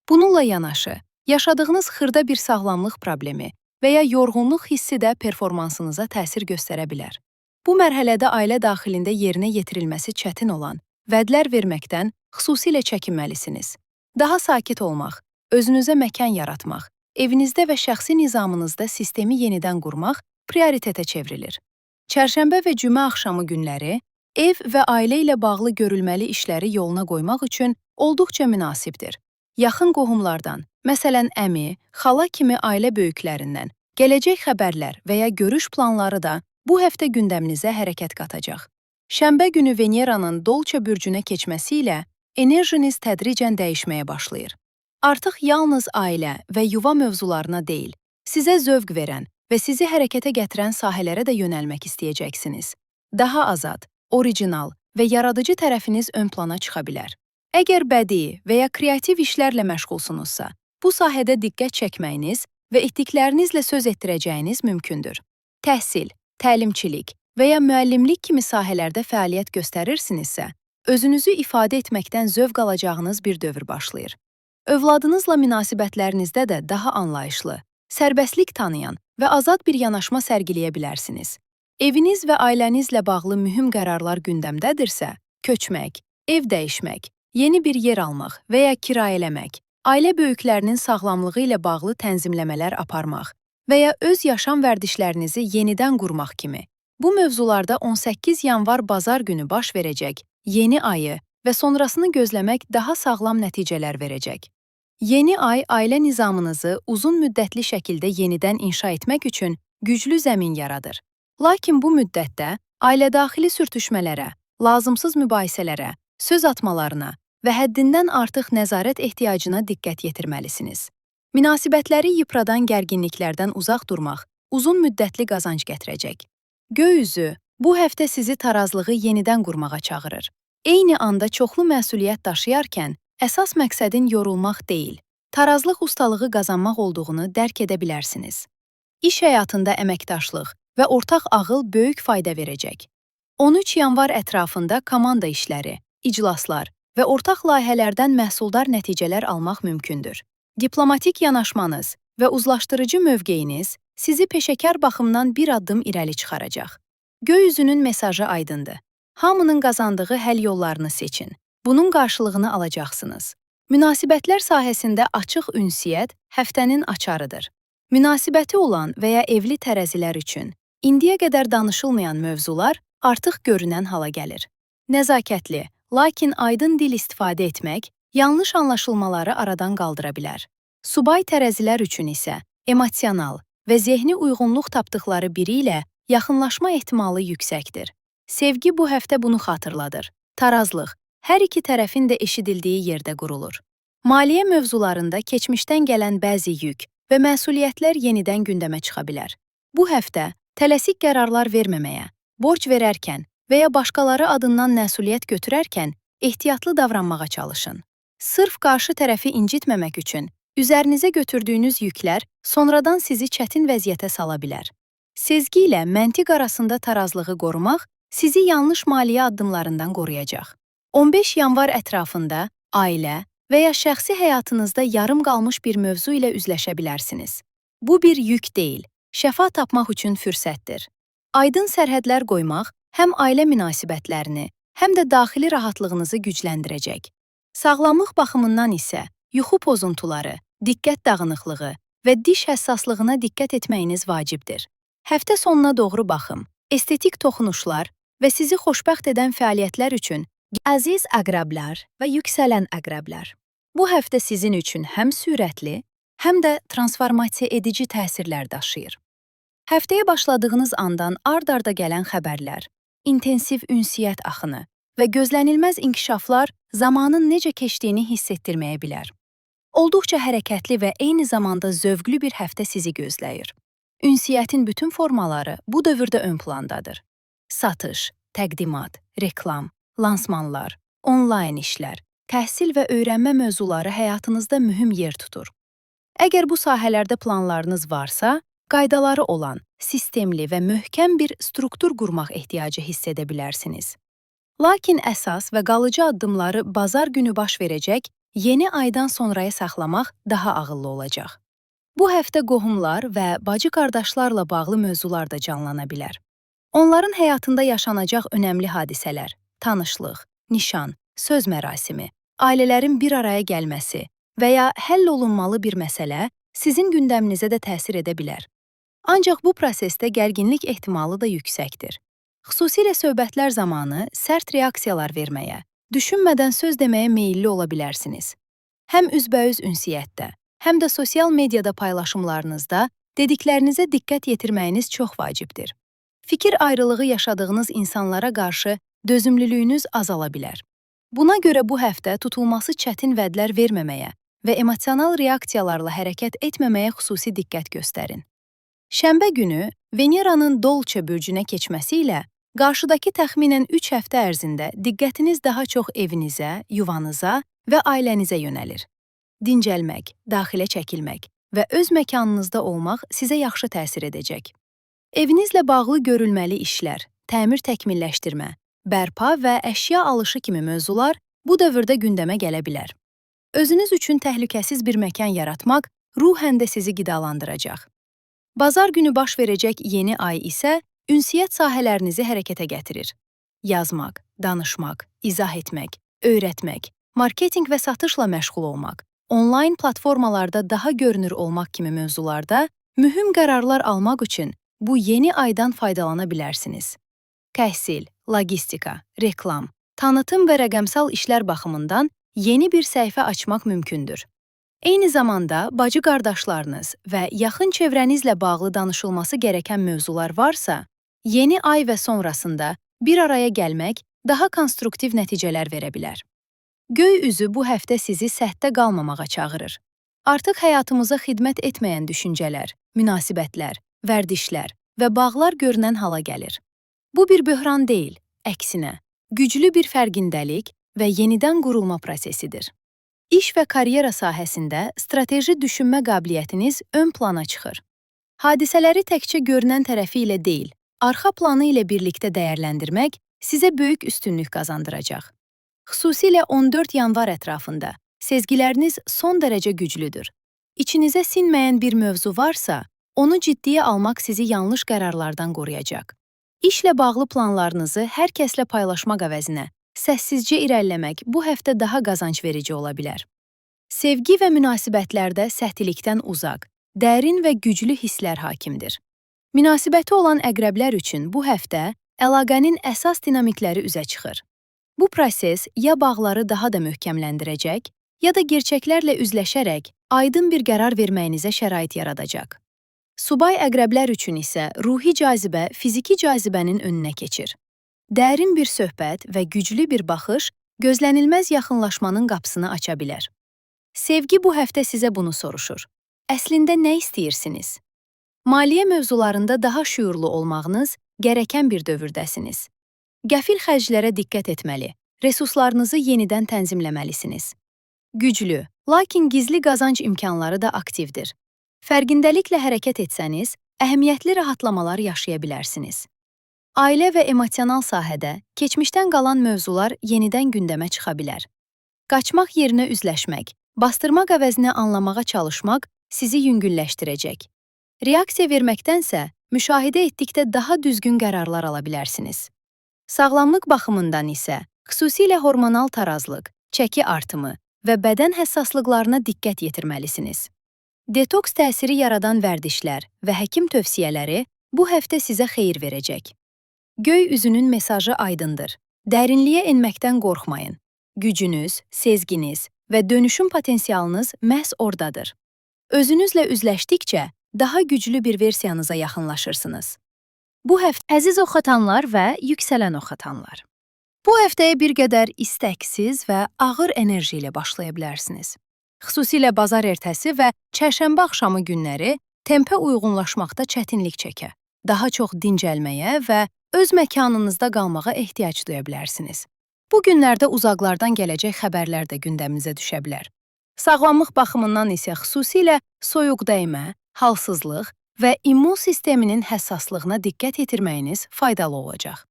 Bununla yanaşı, yaşadığınız xırda bir sağlamlıq problemi və ya yorğunluq hissi də performansınıza təsir göstərə bilər. Bu mərhələdə ailə daxilində yerinə yetirilməsi çətin olan vədlər verməkdən xüsusilə çəkinməlisiniz. Daha sakit olmaq, özünüzə məkan yaratmaq, evinizdə və şəxsi nizamınızda sistemi yenidən qurmaq prioritetə çevrilir. Çərşənbə və cümə axşamı günləri ev və ailə ilə bağlı görülməli işləri yoluna qoymaq üçün olduqca münasibdir. Yaxın qohumlardan, məsələn əmi, xala kimi ailə böyüklərindən, gələcək xəbərlər və ya görüş planları da bu həftə gündəminizə hərəkət qatacaq. Şənbə günü Veneranın Dolça bürcünə keçməsi ilə enerjiniz tədricən dəyişməyə başlayır. Artıq yalnız ailə və yuva mövzularına deyil, sizə zövq verən və sizi hərəkətə gətirən sahələrə də yönəlmək istəyəcəksiniz. Daha azad, orijinal və yaradıcı tərəfiniz ön plana çıxa bilər. Əgər bədii və ya kreativ işlərlə məşğulsunuzsa, bu sahədə diqqət çəkməyiniz və etdiklərinizlə söz etdirəcəyiniz mümkündür. Təhsil, təlimçilik və ya müəllimlik kimi sahələrdə fəaliyyət göstərirsinizsə, özünüzü ifadə etməkdən zövq alacağınız bir dövr başlayır. Övladınızla münasibətlərinizdə də daha anlayışlı, sərbəstlik tanıyan və azad bir yanaşma sərgiləyə bilərsiniz. Eviniz və ailənizlə bağlı mühüm qərarlar gündəmdədirsə, köçmək, ev dəyişmək, yeni bir yer almaq və ya kirayələmək, ailə böyüklərinin sağlamlığı ilə bağlı tənzimləmələr aparmaq və ya öz yaşam vərdişlərinizi yenidən qurmaq kimi. Bu mövzularda 18 yanvar bazar günü baş verəcək yeni ayı və sonrasını gözləmək daha sağlam nəticələr verəcək. Yeni ay ailə nizamınızı uzun müddətli şəkildə yenidən inşa etmək üçün güclü zəmin yaradır. Lakin bu müddətdə ailədaxili sürtüşmələrə, lazımsız mübahisələrə, söz atmalarına və həddindən artıq nəzarət ehtiyacına diqqət yetirməlisiniz. Münasibətləri yıpradan gərginliklərdən uzaq durmaq uzun müddətli qazanc gətirəcək. Göy üzü bu həftə sizi tarazlığı yenidən qurmağa çağırır. Eyni anda çoxlu məsuliyyət daşıyarkən əsas məqsədin yorulmaq deyil, tarazlıq ustalığı qazanmaq olduğunu dərk edə bilərsiniz. İş həyatında əməkdaşlıq və ortaq ağıl böyük fayda verəcək. 13 yanvar ətrafında komanda işləri, iclaslar və ortaq layihələrdən məhsuldar nəticələr almaq mümkündür. Diplomatik yanaşmanız və uzlaşdırıcı mövqeyiniz sizi peşəkar baxımdan bir addım irəli çıxaracaq. Göy üzünün mesajı aydındır. Hamının qazandığı həll yollarını seçin. Bunun qarşılığını alacaqsınız. Münasibətlər sahəsində açıq ünsiyyət həftənin açarıdır. Münasibəti olan və ya evli tərəzilər üçün indiyə qədər danışılmayan mövzular artıq görünən hala gəlir. Nəzakətli, lakin aydın dil istifadə etmək yanlış anlaşılmaları aradan qaldıra bilər. Subay tərəzilər üçün isə emosional və zehni uyğunluq tapdıqları biri ilə yaxınlaşma ehtimalı yüksəkdir. Sevgi bu həftə bunu xatırladır. Tarazlıq hər iki tərəfin də eşidildiyi yerdə qurulur. Maliyyə mövzularında keçmişdən gələn bəzi yük və məsuliyyətlər yenidən gündəmə çıxa bilər. Bu həftə tələsik qərarlar verməməyə, borc verərkən və ya başqaları adından məsuliyyət götürərkən ehtiyatlı davranmağa çalışın. Sırf qarşı tərəfi incitməmək üçün üzərinizə götürdüyünüz yüklər sonradan sizi çətin vəziyyətə sala bilər. Sezgi ilə məntiq arasında tarazlığı qorumaq sizi yanlış maliyyə addımlarından qoruyacaq. 15 yanvar ətrafında ailə və ya şəxsi həyatınızda yarım qalmış bir mövzu ilə üzləşə bilərsiniz. Bu bir yük deyil, şəfa tapmaq üçün fürsətdir. Aydın sərhədlər qoymaq həm ailə münasibətlərini, həm də daxili rahatlığınızı gücləndirəcək. Sağlamlıq baxımından isə yuxu pozuntuları, diqqət dağınıqlığı və diş həssaslığına diqqət etməyiniz vacibdir. Həftə sonuna doğru baxım, estetik toxunuşlar və sizi xoşbəxt edən fəaliyyətlər üçün əziz əqrəblər və yüksələn əqrəblər. Bu həftə sizin üçün həm sürətli, həm də transformasiya edici təsirlər daşıyır. Həftəyə başladığınız andan ard-arda gələn xəbərlər, intensiv ünsiyyət axını və gözlənilməz inkişaflar zamanın necə keçdiyini hiss etdirməyə bilər. Olduqca hərəkətli və eyni zamanda zövqlü bir həftə sizi gözləyir. Ünsiyyətin bütün formaları bu dövrdə ön plandadır. Satış, təqdimat, reklam, lansmanlar, onlayn işlər, təhsil və öyrənmə mövzuları həyatınızda mühüm yer tutur. Əgər bu sahələrdə planlarınız varsa, qaydaları olan, sistemli və möhkəm bir struktur qurmaq ehtiyacı hiss edə bilərsiniz. Lakin əsas və qalıcı addımları bazar günü baş verəcək yeni aydan sonraya saxlamaq daha ağıllı olacaq. Bu həftə qohumlar və bacı-qardaşlarla bağlı mövzular da canlana bilər. Onların həyatında yaşanacaq önəmli hadisələr, tanışlıq, nişan, söz mərasimi, ailələrin bir araya gəlməsi və ya həll olunmalı bir məsələ sizin gündəminizə də təsir edə bilər. Ancaq bu prosesdə gərginlik ehtimalı da yüksəkdir. Xüsusilə söhbətlər zamanı sərt reaksiyalar verməyə, düşünmədən söz deməyə meyilli ola bilərsiniz. Həm üzbəüz ünsiyyətdə, həm də sosial mediada paylaşımlarınızda dediklərinizə diqqət yetirməyiniz çox vacibdir. Fikir ayrılığı yaşadığınız insanlara qarşı dözümlülüyünüz azala bilər. Buna görə bu həftə tutulması çətin vədlər verməməyə və emosional reaksiyalarla hərəkət etməməyə xüsusi diqqət göstərin. Şənbə günü Veneranın Dolçe bürcünə keçməsi ilə qarşıdakı təxminən 3 həftə ərzində diqqətiniz daha çox evinizə, yuvanıza və ailənizə yönəlir. Dincəlmək, daxilə çəkilmək və öz məkanınızda olmaq sizə yaxşı təsir edəcək. Evinizlə bağlı görülməli işlər, təmir təkmilləşdirmə, bərpa və əşya alışı kimi mövzular bu dövrdə gündəmə gələ bilər. Özünüz üçün təhlükəsiz bir məkan yaratmaq ruhən də sizi qidalandıracaq. Bazar günü baş verəcək yeni ay isə ünsiyyət sahələrinizi hərəkətə gətirir. Yazmaq, danışmaq, izah etmək, öyrətmək, marketinq və satışla məşğul olmaq, onlayn platformalarda daha görünür olmaq kimi mövzularda mühüm qərarlar almaq üçün bu yeni aydan faydalana bilərsiniz. Təhsil, logistika, reklam, tanıtım və rəqəmsal işlər baxımından yeni bir səhifə açmaq mümkündür. Eyni zamanda bacı-qardaşlarınız və yaxın çevrənizlə bağlı danışılması gərəkən mövzular varsa, yeni ay və sonrasında bir araya gəlmək daha konstruktiv nəticələr verə bilər. Göy üzü bu həftə sizi səhtdə qalmamağa çağırır. Artıq həyatımıza xidmət etməyən düşüncələr, münasibətlər, vərdişlər və bağlar görünən hala gəlir. Bu bir böhran deyil, əksinə, güclü bir fərqindəlik və yenidən qurulma prosesidir. İş və karyera sahəsində strateji düşünmə qabiliyyətiniz ön plana çıxır. Hadisələri təkcə görünən tərəfi ilə deyil, arxa planı ilə birlikdə dəyərləndirmək sizə böyük üstünlük qazandıracaq. Xüsusilə 14 yanvar ətrafında sezgiləriniz son dərəcə güclüdür. İçinizə sinməyən bir mövzu varsa, onu ciddiyə almaq sizi yanlış qərarlardan qoruyacaq. İşlə bağlı planlarınızı hər kəslə paylaşmaq əvəzinə səssizcə irəliləmək bu həftə daha qazanc verici ola bilər. Sevgi və münasibətlərdə səhtilikdən uzaq, dərin və güclü hisslər hakimdir. Münasibəti olan əqrəblər üçün bu həftə əlaqənin əsas dinamikləri üzə çıxır. Bu proses ya bağları daha da möhkəmləndirəcək, ya da gerçəklərlə üzləşərək aydın bir qərar verməyinizə şərait yaradacaq. Subay əqrəblər üçün isə ruhi cazibə fiziki cazibənin önünə keçir. Dərin bir söhbət və güclü bir baxış gözlənilməz yaxınlaşmanın qapısını aça bilər. Sevgi bu həftə sizə bunu soruşur. Əslində nə istəyirsiniz? Maliyyə mövzularında daha şüurlu olmağınız gərəkən bir dövrdəsiniz. Qəfil xərclərə diqqət etməli, resurslarınızı yenidən tənzimləməlisiniz. Güclü, lakin gizli qazanc imkanları da aktivdir. Fərqindəliklə hərəkət etsəniz, əhəmiyyətli rahatlamalar yaşaya bilərsiniz. Ailə və emosional sahədə keçmişdən qalan mövzular yenidən gündəmə çıxa bilər. Qaçmaq yerinə üzləşmək, bastırmaq əvəzinə anlamağa çalışmaq sizi yüngülləşdirəcək. Reaksiya verməkdənsə, müşahidə etdikdə daha düzgün qərarlar ala bilərsiniz. Sağlamlıq baxımından isə, xüsusilə hormonal tarazlıq, çəki artımı və bədən həssaslıqlarına diqqət yetirməlisiniz. Detoks təsiri yaradan vərdişlər və həkim tövsiyələri bu həftə sizə xeyir verəcək. Göy üzünün mesajı aydındır. Dərinliyə enməkdən qorxmayın. Gücünüz, sezginiz və dönüşüm potensialınız məhz oradadır. Özünüzlə üzləşdikcə daha güclü bir versiyanıza yaxınlaşırsınız. Bu həftə əziz oxatanlar və yüksələn oxatanlar. Bu həftəyə bir qədər istəksiz və ağır enerji ilə başlaya bilərsiniz. Xüsusilə bazar ertəsi və çərşənbə axşamı günləri tempə uyğunlaşmaqda çətinlik çəkə, daha çox dincəlməyə və öz məkanınızda qalmağa ehtiyac duya bilərsiniz. Bu günlərdə uzaqlardan gələcək xəbərlər də gündəminizə düşə bilər. Sağlamlıq baxımından isə xüsusilə soyuq dəymə, halsızlıq və immun sisteminin həssaslığına diqqət yetirməyiniz faydalı olacaq.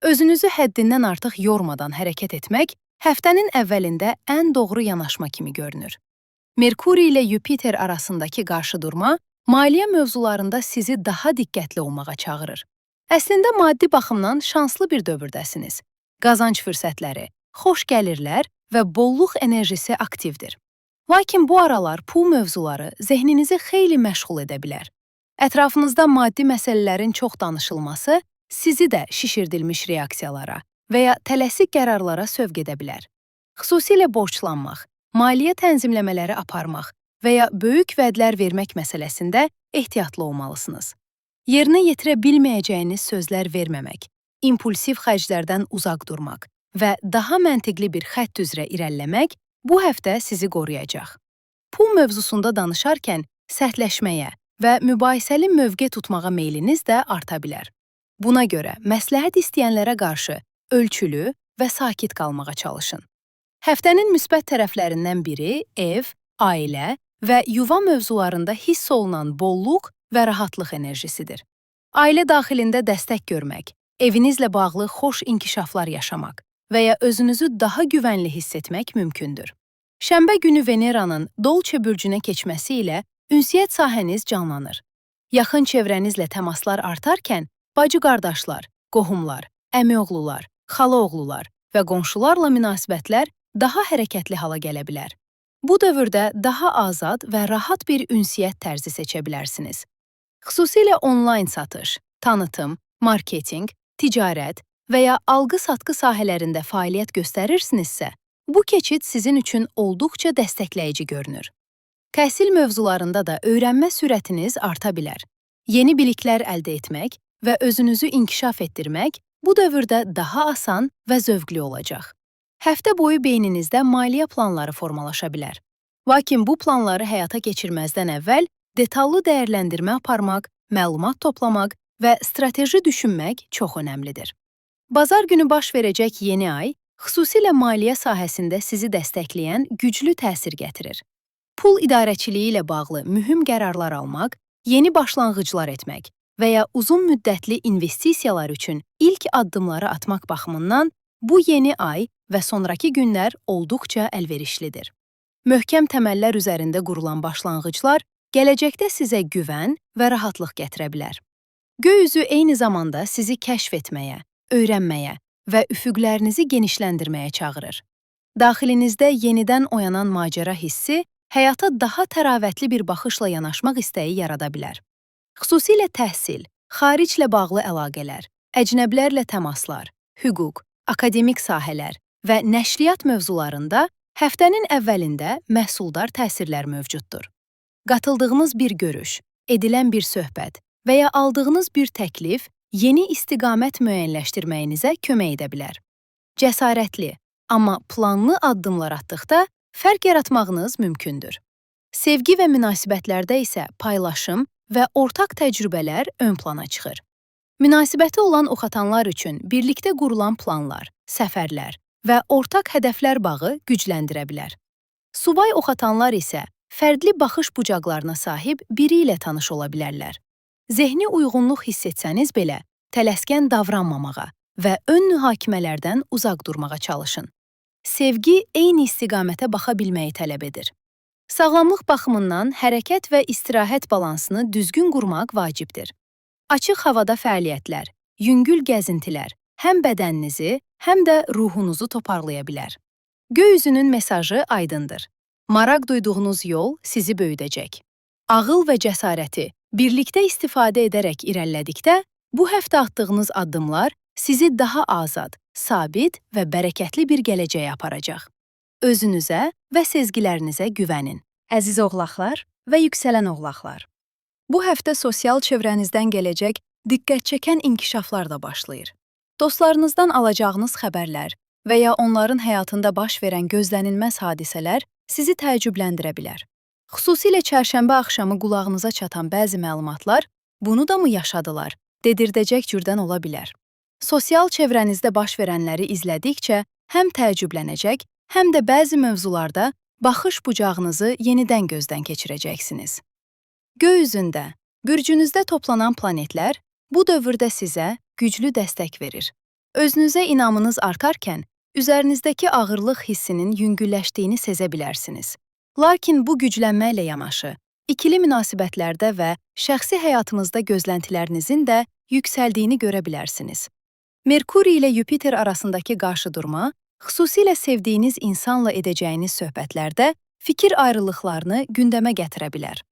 Özünüzü həddindən artıq yormadan hərəkət etmək həftənin əvvəlində ən doğru yanaşma kimi görünür. Merkuri ilə Yupiter arasındakı qarşıdurma maliyyə mövzularında sizi daha diqqətli olmağa çağırır. Əslində maddi baxımdan şanslı bir dövrdəsiniz. Qazanc fürsətləri, xoş gəlirlər və bolluq enerjisi aktivdir. Lakin bu aralar pul mövzuları zehninizi xeyli məşğul edə bilər. Ətrafınızda maddi məsələlərin çox danışılması sizi də şişirdilmiş reaksiyalara və ya tələsik qərarlara sövq edə bilər. Xüsusilə borclanmaq, maliyyə tənzimləmələri aparmaq və ya böyük vədlər vermək məsələsində ehtiyatlı olmalısınız. Yerinə yetirə bilməyəcəyiniz sözlər verməmək, impulsiv xərclərdən uzaq durmaq və daha məntiqli bir xətt üzrə irəliləmək bu həftə sizi qoruyacaq. Pul mövzusunda danışarkən sərtləşməyə və mübahisəli mövqe tutmağa meyliniz də arta bilər. Buna görə məsləhət istəyənlərə qarşı ölçülü və sakit qalmağa çalışın. Həftənin müsbət tərəflərindən biri ev, ailə və yuva mövzularında hiss olunan bolluq və rahatlıq enerjisidir. Ailə daxilində dəstək görmək, evinizlə bağlı xoş inkişaflar yaşamaq və ya özünüzü daha güvənli hiss etmək mümkündür. Şənbə günü Veneranın Dolçe bürcünə keçməsi ilə ünsiyyət sahəniz canlanır. Yaxın çevrənizlə təmaslar artarkən, bacı-qardaşlar, qohumlar, əmioğlular, xalaoğlular və qonşularla münasibətlər daha hərəkətli hala gələ bilər. Bu dövrdə daha azad və rahat bir ünsiyyət tərzi seçə bilərsiniz. Xüsusilə onlayn satış, tanıtım, marketinq, ticarət və ya alqı-satqı sahələrində fəaliyyət göstərirsinizsə, bu keçid sizin üçün olduqca dəstəkləyici görünür. Təhsil mövzularında da öyrənmə sürətiniz arta bilər. Yeni biliklər əldə etmək və özünüzü inkişaf etdirmək bu dövrdə daha asan və zövqlü olacaq. Həftə boyu beyninizdə maliyyə planları formalaşa bilər. Lakin bu planları həyata keçirməzdən əvvəl detallı dəyərləndirmə aparmaq, məlumat toplamaq və strateji düşünmək çox önəmlidir. Bazar günü baş verəcək yeni ay, xüsusilə maliyyə sahəsində sizi dəstəkləyən güclü təsir gətirir. Pul idarəçiliyi ilə bağlı mühüm qərarlar almaq, yeni başlanğıclar etmək və ya uzun müddətli investisiyalar üçün ilk addımları atmaq baxımından bu yeni ay və sonrakı günlər olduqca əlverişlidir. Möhkəm təməllər üzərində qurulan başlanğıclar gələcəkdə sizə güvən və rahatlıq gətirə bilər. Göy üzü eyni zamanda sizi kəşf etməyə, öyrənməyə və üfüqlərinizi genişləndirməyə çağırır. Daxilinizdə yenidən oyanan macəra hissi həyata daha təravətli bir baxışla yanaşmaq istəyi yarada bilər. Xüsusilə təhsil, xariclə bağlı əlaqələr, əcnəbilərlə təmaslar, hüquq, akademik sahələr və nəşriyyat mövzularında həftənin əvvəlində məhsuldar təsirlər mövcuddur. Qatıldığınız bir görüş, edilən bir söhbət və ya aldığınız bir təklif yeni istiqamət müəyyənləşdirməyinizə kömək edə bilər. Cəsarətli, amma planlı addımlar atdıqda fərq yaratmağınız mümkündür. Sevgi və münasibətlərdə isə paylaşım və ortaq təcrübələr ön plana çıxır. Münasibəti olan oxatanlar üçün birlikdə qurulan planlar, səfərlər və ortaq hədəflər bağı gücləndirə bilər. Subay oxatanlar isə fərdli baxış bucaqlarına sahib biri ilə tanış ola bilərlər. Zehni uyğunluq hiss etsəniz belə, tələskən davranmamağa və ön mühakimələrdən uzaq durmağa çalışın. Sevgi eyni istiqamətə baxa bilməyi tələb edir. Sağlamlıq baxımından hərəkət və istirahət balansını düzgün qurmaq vacibdir. Açıq havada fəaliyyətlər, yüngül gəzintilər həm bədəninizi, həm də ruhunuzu toparlaya bilər. Göy üzünün mesajı aydındır. Maraq duyduğunuz yol sizi böyüdəcək. Ağıl və cəsarəti birlikdə istifadə edərək irəlilədikdə, bu həftə atdığınız addımlar sizi daha azad, sabit və bərəkətli bir gələcəyə aparacaq. Özünüzə və sezgilərinizə güvənin. Əziz oğlaqlar və yüksələn oğlaqlar. Bu həftə sosial çevrənizdən gələcək diqqət çəkən inkişaflar da başlayır. Dostlarınızdan alacağınız xəbərlər və ya onların həyatında baş verən gözlənilməz hadisələr sizi təəccübləndirə bilər. Xüsusilə çərşənbə axşamı qulağınıza çatan bəzi məlumatlar, bunu da mı yaşadılar, dedirdəcək cürdən ola bilər. Sosial çevrənizdə baş verənləri izlədikcə həm təəccüblənəcək, həm də bəzi mövzularda baxış bucağınızı yenidən gözdən keçirəcəksiniz. Göy üzündə, bürcünüzdə toplanan planetlər bu dövrdə sizə güclü dəstək verir. Özünüzə inamınız artarkən, üzərinizdəki ağırlıq hissinin yüngülləşdiyini sezə bilərsiniz. Lakin bu güclənməklə yanaşı, ikili münasibətlərdə və şəxsi həyatınızda gözləntilərinizin də yüksəldiyini görə bilərsiniz. Merkuri ilə Yupiter arasındakı qarşıdurma, xüsusilə sevdiyiniz insanla edəcəyiniz söhbətlərdə fikir ayrılıqlarını gündəmə gətirə bilər.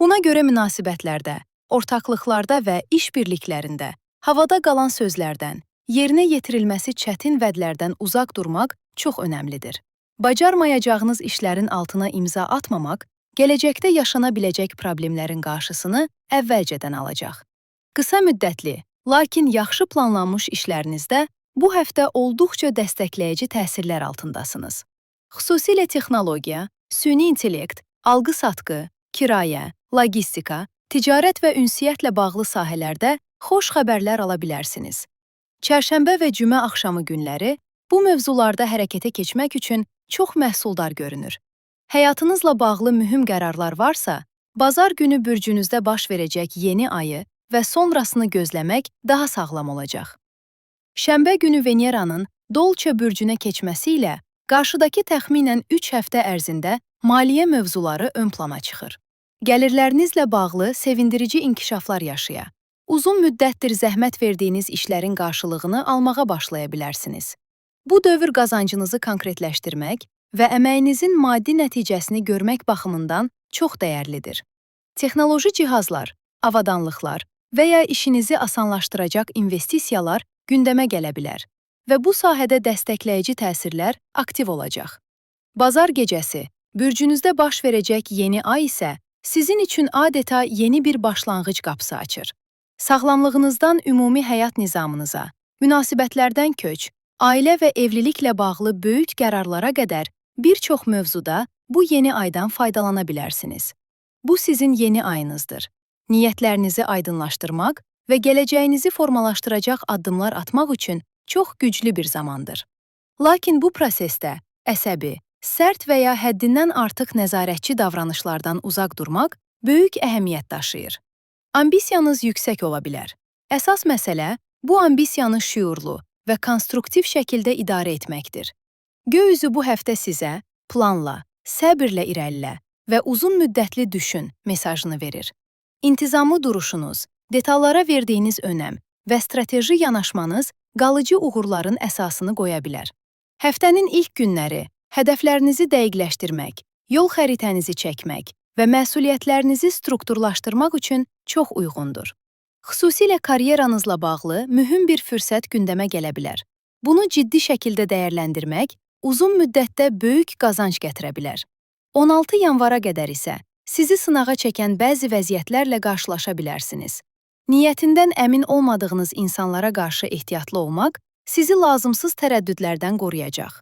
Buna görə münasibətlərdə, ortaqlıqlarda və iş birliklərində havada qalan sözlərdən, yerinə yetirilməsi çətin vədlərdən uzaq durmaq çox önəmlidir. Bacarmayacağınız işlərin altına imza atmamaq, gələcəkdə yaşana biləcək problemlərin qarşısını əvvəlcədən alacaq. Qısa müddətli, Lakin yaxşı planlanmış işlərinizdə bu həftə olduqca dəstəkləyici təsirlər altındasınız. Xüsusilə texnologiya, süni intellekt, alqı-satqı, kirayə, logistika, ticarət və ünsiyyətlə bağlı sahələrdə xoş xəbərlər ala bilərsiniz. Çərşənbə və cümə axşamı günləri bu mövzularda hərəkətə keçmək üçün çox məhsuldar görünür. Həyatınızla bağlı mühüm qərarlar varsa, bazar günü bürcünüzdə baş verəcək yeni ayı və sonrasını gözləmək daha sağlam olacaq. Şənbə günü Veneranın Dolçe bürcünə keçməsi ilə qarşıdakı təxminən 3 həftə ərzində maliyyə mövzuları ön plana çıxır. Gəlirlərinizlə bağlı sevindirici inkişaflar yaşaya, uzun müddətdir zəhmət verdiyiniz işlərin qarşılığını almağa başlaya bilərsiniz. Bu dövr qazancınızı konkretləşdirmək və əməyinizin maddi nəticəsini görmək baxımından çox dəyərlidir. Texnoloji cihazlar, avadanlıqlar və ya işinizi asanlaşdıracaq investisiyalar gündəmə gələ bilər və bu sahədə dəstəkləyici təsirlər aktiv olacaq. Bazar gecəsi, bürcünüzdə baş verəcək yeni ay isə sizin üçün adeta yeni bir başlanğıc qapısı açır. Sağlamlığınızdan ümumi həyat nizamınıza, münasibətlərdən köç, ailə və evliliklə bağlı böyük qərarlara qədər bir çox mövzuda bu yeni aydan faydalana bilərsiniz. Bu sizin yeni ayınızdır. Niyyətlərinizi aydınlaşdırmaq və gələcəyinizi formalaşdıracaq addımlar atmaq üçün çox güclü bir zamandır. Lakin bu prosesdə əsəbi, sərt və ya həddindən artıq nəzarətçi davranışlardan uzaq durmaq böyük əhəmiyyət daşıyır. Ambisiyanız yüksək ola bilər. Əsas məsələ bu ambisiyanı şüurlu və konstruktiv şəkildə idarə etməkdir. Göy üzü bu həftə sizə planla, səbirlə irəlilə və uzun müddətli düşün mesajını verir. İntizamlı duruşunuz, detallara verdiyiniz önəm və strateji yanaşmanız qalıcı uğurların əsasını qoya bilər. Həftənin ilk günləri hədəflərinizi dəqiqləşdirmək, yol xəritənizi çəkmək və məsuliyyətlərinizi strukturlaşdırmaq üçün çox uyğundur. Xüsusilə karyeranızla bağlı mühüm bir fürsət gündəmə gələ bilər. Bunu ciddi şəkildə dəyərləndirmək uzun müddətdə böyük qazanc gətirə bilər. 16 yanvara qədər isə sizi sınağa çəkən bəzi vəziyyətlərlə qarşılaşa bilərsiniz. Niyyətindən əmin olmadığınız insanlara qarşı ehtiyatlı olmaq sizi lazımsız tərəddüdlərdən qoruyacaq.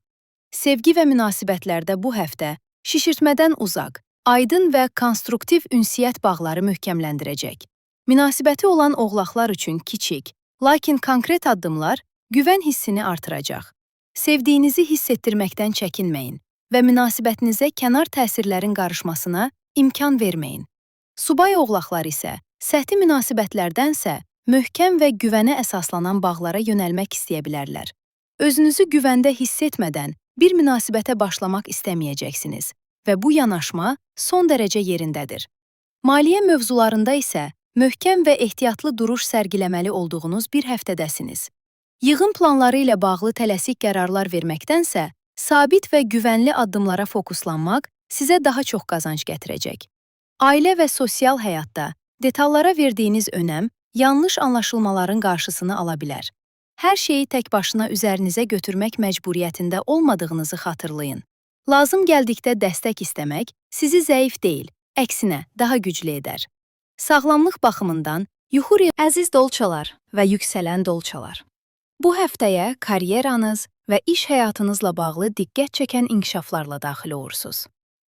Sevgi və münasibətlərdə bu həftə şişirtmədən uzaq, aydın və konstruktiv ünsiyyət bağları möhkəmləndirəcək. Münasibəti olan oğlaqlar üçün kiçik, lakin konkret addımlar güvən hissini artıracaq. Sevdiyinizi hiss etdirməkdən çəkinməyin və münasibətinizə kənar təsirlərin qarışmasına imkan verməyin. Subay oğlaqlar isə səthi münasibətlərdənsə möhkəm və güvənə əsaslanan bağlara yönəlmək istəyə bilərlər. Özünüzü güvəndə hiss etmədən bir münasibətə başlamaq istəməyəcəksiniz və bu yanaşma son dərəcə yerindədir. Maliyyə mövzularında isə möhkəm və ehtiyatlı duruş sərgiləməli olduğunuz bir həftədəsiniz. Yığım planları ilə bağlı tələsik qərarlar verməkdənsə, sabit və güvənli addımlara fokuslanmaq sizə daha çox qazanc gətirəcək. Ailə və sosial həyatda detallara verdiyiniz önəm yanlış anlaşılmaların qarşısını ala bilər. Hər şeyi tək başına üzərinizə götürmək məcburiyyətində olmadığınızı xatırlayın. Lazım gəldikdə dəstək istəmək sizi zəif deyil, əksinə daha güclü edər. Sağlamlıq baxımından yuxu əziz dolçalar və yüksələn dolçalar. Bu həftəyə karyeranız və iş həyatınızla bağlı diqqət çəkən inkişaflarla daxil olursunuz.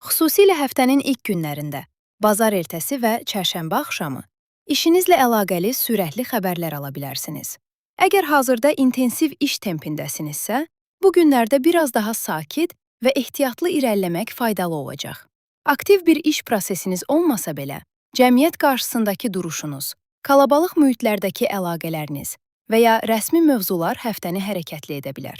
Xüsusilə həftənin ilk günlərində, bazar ertəsi və çərşənbə axşamı işinizlə əlaqəli sürətli xəbərlər ala bilərsiniz. Əgər hazırda intensiv iş tempindəsinizsə, bu günlərdə biraz daha sakit və ehtiyatlı irəliləmək faydalı olacaq. Aktiv bir iş prosesiniz olmasa belə, cəmiyyət qarşısındakı duruşunuz, kalabalıq mühitlərdəki əlaqələriniz və ya rəsmi mövzular həftəni hərəkətli edə bilər.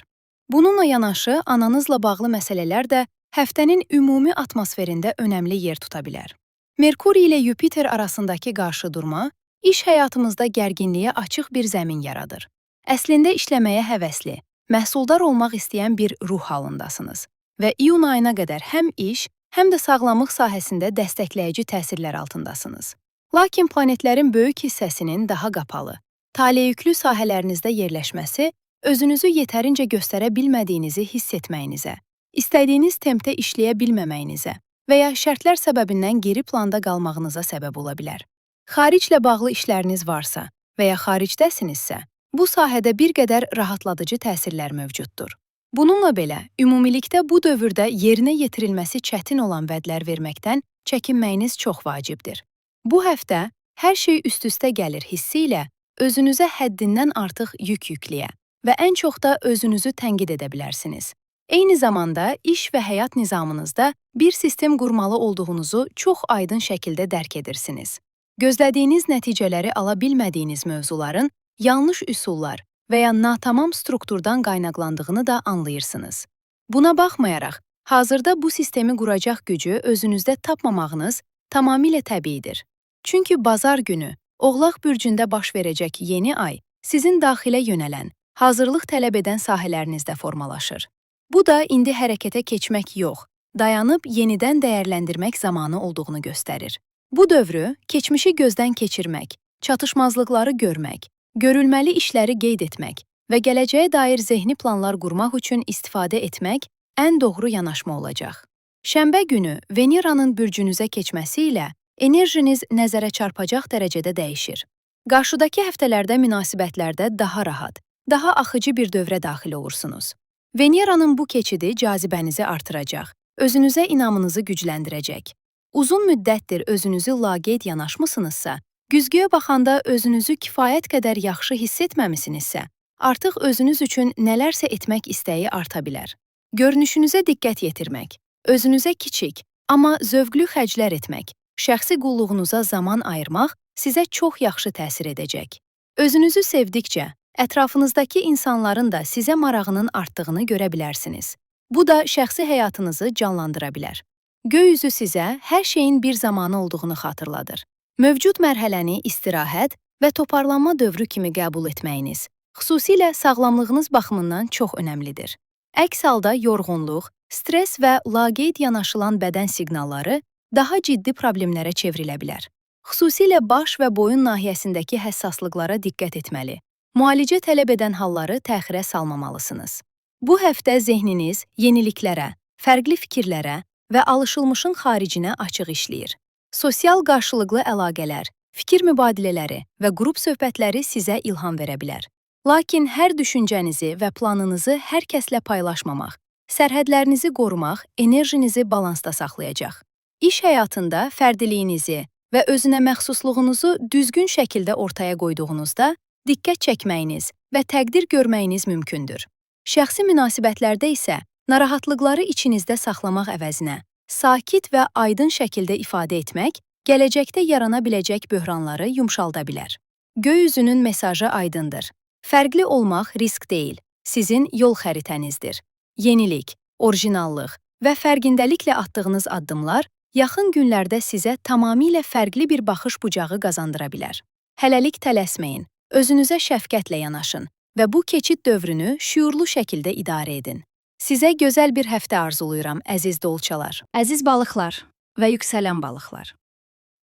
Bununla yanaşı, ananızla bağlı məsələlər də həftənin ümumi atmosferində önəmli yer tuta bilər. Merkuri ilə Yupiter arasındakı qarşıdurma, iş həyatımızda gərginliyə açıq bir zəmin yaradır. Əslində işləməyə həvəsli, məhsuldar olmaq istəyən bir ruh halındasınız və iyun ayına qədər həm iş, həm də sağlamlıq sahəsində dəstəkləyici təsirlər altındasınız. Lakin planetlərin böyük hissəsinin daha qapalı, taleyüklü sahələrinizdə yerləşməsi özünüzü yetərincə göstərə bilmədiyinizi hiss etməyinizə, istədiyiniz tempdə işləyə bilməməyinizə və ya şərtlər səbəbindən geri planda qalmağınıza səbəb ola bilər. Xariclə bağlı işləriniz varsa, və ya xaricdəsinizsə, bu sahədə bir qədər rahatladıcı təsirlər mövcuddur. Bununla belə, ümumilikdə bu dövrdə yerinə yetirilməsi çətin olan vədlər verməkdən çəkinməyiniz çox vacibdir. Bu həftə hər şey üst-üstə gəlir hissi ilə özünüzə həddindən artıq yük yükləyə və ən çox da özünüzü tənqid edə bilərsiniz. Eyni zamanda iş və həyat nizamınızda bir sistem qurmalı olduğunuzu çox aydın şəkildə dərk edirsiniz. Gözlədiyiniz nəticələri ala bilmədiyiniz mövzuların yanlış üsullar və ya natamam strukturdan qaynaqlandığını da anlayırsınız. Buna baxmayaraq, hazırda bu sistemi quracaq gücü özünüzdə tapmamağınız tamamilə təbiidir. Çünki bazar günü Oğlaq bürcündə baş verəcək yeni ay sizin daxilə yönələn, hazırlıq tələb edən sahələrinizdə formalaşır. Bu da indi hərəkətə keçmək yox, dayanıb yenidən dəyərləndirmək zamanı olduğunu göstərir. Bu dövrü keçmişi gözdən keçirmək, çatışmazlıqları görmək, görülməli işləri qeyd etmək və gələcəyə dair zehni planlar qurmaq üçün istifadə etmək ən doğru yanaşma olacaq. Şənbə günü Veneranın bürcünüzə keçməsi ilə enerjiniz nəzərə çarpacaq dərəcədə dəyişir. Qarşıdakı həftələrdə münasibətlərdə daha rahat, daha axıcı bir dövrə daxil olursunuz. Veneranın bu keçidi cazibənizi artıracaq, özünüzə inamınızı gücləndirəcək. Uzun müddətdir özünüzü laqeyd yanaşmısınızsa, güzgüyə baxanda özünüzü kifayət qədər yaxşı hiss etməmisinizsə, artıq özünüz üçün nələrsə etmək istəyi arta bilər. Görünüşünüzə diqqət yetirmək, özünüzə kiçik, amma zövqlü xərclər etmək, şəxsi qulluğunuza zaman ayırmaq sizə çox yaxşı təsir edəcək. Özünüzü sevdikcə, ətrafınızdakı insanların da sizə marağının artdığını görə bilərsiniz. Bu da şəxsi həyatınızı canlandıra bilər. Göy üzü sizə hər şeyin bir zamanı olduğunu xatırladır. Mövcud mərhələni istirahət və toparlanma dövrü kimi qəbul etməyiniz, xüsusilə sağlamlığınız baxımından çox önəmlidir. Əks halda yorğunluq, stres və laqeyd yanaşılan bədən siqnalları daha ciddi problemlərə çevrilə bilər. Xüsusilə baş və boyun nahiyəsindəki həssaslıqlara diqqət etməli. Müalicə tələb edən halları təxirə salmamalısınız. Bu həftə zehniniz yeniliklərə, fərqli fikirlərə və alışılmışın xaricinə açıq işləyir. Sosial qarşılıqlı əlaqələr, fikir mübadilələri və qrup söhbətləri sizə ilham verə bilər. Lakin hər düşüncənizi və planınızı hər kəslə paylaşmamaq, sərhədlərinizi qorumaq enerjinizi balansda saxlayacaq. İş həyatında fərdiliyinizi və özünə məxsusluğunuzu düzgün şəkildə ortaya qoyduğunuzda diqqət çəkməyiniz və təqdir görməyiniz mümkündür. Şəxsi münasibətlərdə isə narahatlıqları içinizdə saxlamaq əvəzinə, sakit və aydın şəkildə ifadə etmək gələcəkdə yarana biləcək böhranları yumşalda bilər. Göy üzünün mesajı aydındır. Fərqli olmaq risk deyil, sizin yol xəritənizdir. Yenilik, orijinallıq və fərqindəliklə atdığınız addımlar yaxın günlərdə sizə tamamilə fərqli bir baxış bucağı qazandıra bilər. Hələlik tələsməyin, özünüzə şəfqətlə yanaşın və bu keçid dövrünü şüurlu şəkildə idarə edin. Sizə gözəl bir həftə arzuluyuram, əziz dolçalar, əziz balıqlar və yüksələn balıqlar.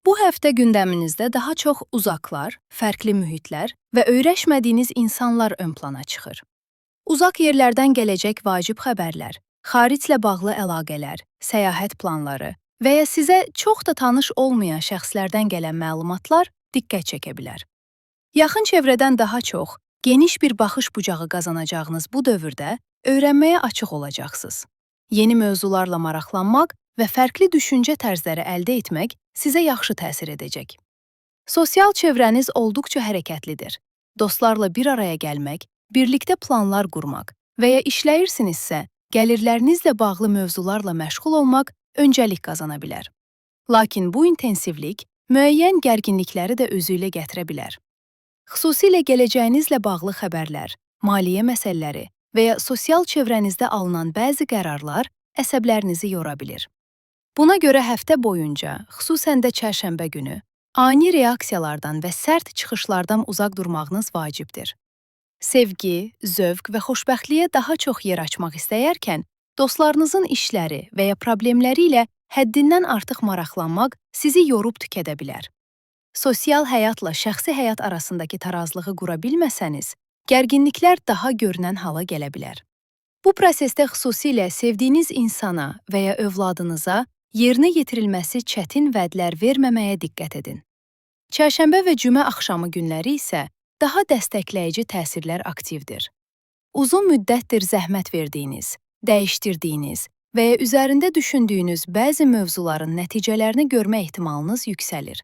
Bu həftə gündəminizdə daha çox uzaqlar, fərqli mühitlər və öyrəşmədiyiniz insanlar ön plana çıxır. Uzaq yerlərdən gələcək vacib xəbərlər, xariclə bağlı əlaqələr, səyahət planları və ya sizə çox da tanış olmayan şəxslərdən gələn məlumatlar diqqət çəkə bilər. Yaxın çevrədən daha çox, geniş bir baxış bucağı qazanacağınız bu dövrdə öyrənməyə açıq olacaqsınız. Yeni mövzularla maraqlanmaq və fərqli düşüncə tərzləri əldə etmək sizə yaxşı təsir edəcək. Sosial çevrəniz olduqca hərəkətlidir. Dostlarla bir araya gəlmək, birlikdə planlar qurmaq və ya işləyirsinizsə, gəlirlərinizlə bağlı mövzularla məşğul olmaq öncəlik qazana bilər. Lakin bu intensivlik müəyyən gərginlikləri də özü ilə gətirə bilər. Xüsusilə gələcəyinizlə bağlı xəbərlər, maliyyə məsələləri və ya sosial çevrənizdə alınan bəzi qərarlar əsəblərinizi yora bilir. Buna görə həftə boyunca, xüsusən də çərşənbə günü, ani reaksiyalardan və sərt çıxışlardan uzaq durmağınız vacibdir. Sevgi, zövq və xoşbəxtliyə daha çox yer açmaq istəyərkən, dostlarınızın işləri və ya problemləri ilə həddindən artıq maraqlanmaq sizi yorub tükədə bilər. Sosial həyatla şəxsi həyat arasındakı tarazlığı qura bilməsəniz, gərginliklər daha görünən hala gələ bilər. Bu prosesdə xüsusilə sevdiyiniz insana və ya övladınıza yerinə yetirilməsi çətin vədlər verməməyə diqqət edin. Çərşənbə və cümə axşamı günləri isə daha dəstəkləyici təsirlər aktivdir. Uzun müddətdir zəhmət verdiyiniz, dəyişdirdiyiniz və ya üzərində düşündüyünüz bəzi mövzuların nəticələrini görmə ehtimalınız yüksəlir.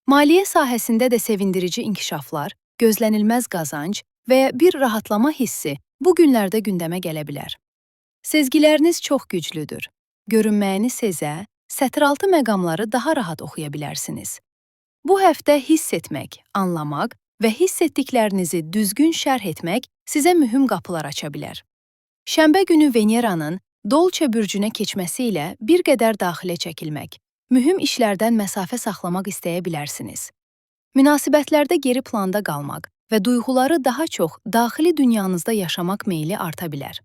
Maliyyə sahəsində də sevindirici inkişaflar, gözlənilməz qazanc və ya bir rahatlama hissi bu günlərdə gündəmə gələ bilər. Sezgiləriniz çox güclüdür. Görünməyini sezə, sətiraltı məqamları daha rahat oxuya bilərsiniz. Bu həftə hiss etmək, anlamaq və hiss etdiklərinizi düzgün şərh etmək sizə mühüm qapılar aça bilər. Şənbə günü Veneranın Dolçe bürcünə keçməsi ilə bir qədər daxilə çəkilmək, mühüm işlərdən məsafə saxlamaq istəyə bilərsiniz. Münasibətlərdə geri planda qalmaq və duyğuları daha çox daxili dünyanızda yaşamaq meyli arta bilər.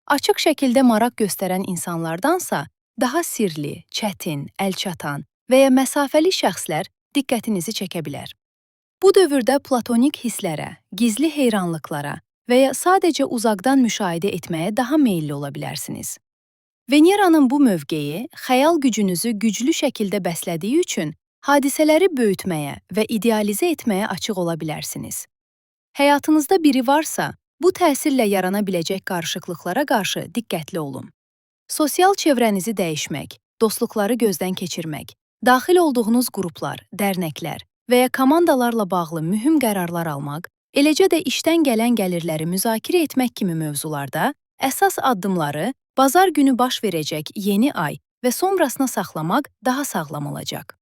Açıq şəkildə maraq göstərən insanlardansa, daha sirli, çətin, əlçatan və ya məsafəli şəxslər diqqətinizi çəkə bilər. Bu dövrdə platonik hisslərə, gizli heyranlıqlara və ya sadəcə uzaqdan müşahidə etməyə daha meyilli ola bilərsiniz. Veneranın bu mövqeyi xəyal gücünüzü güclü şəkildə bəslədiyi üçün hadisələri böyütməyə və idealizə etməyə açıq ola bilərsiniz. Həyatınızda biri varsa, bu təsirlə yarana biləcək qarışıqlıqlara qarşı diqqətli olun. Sosial çevrənizi dəyişmək, dostluqları gözdən keçirmək, daxil olduğunuz qruplar, dərnəklər və ya komandalarla bağlı mühüm qərarlar almaq, eləcə də işdən gələn gəlirləri müzakirə etmək kimi mövzularda əsas addımları bazar günü baş verəcək yeni ay və sonrasına saxlamaq daha sağlam olacaq.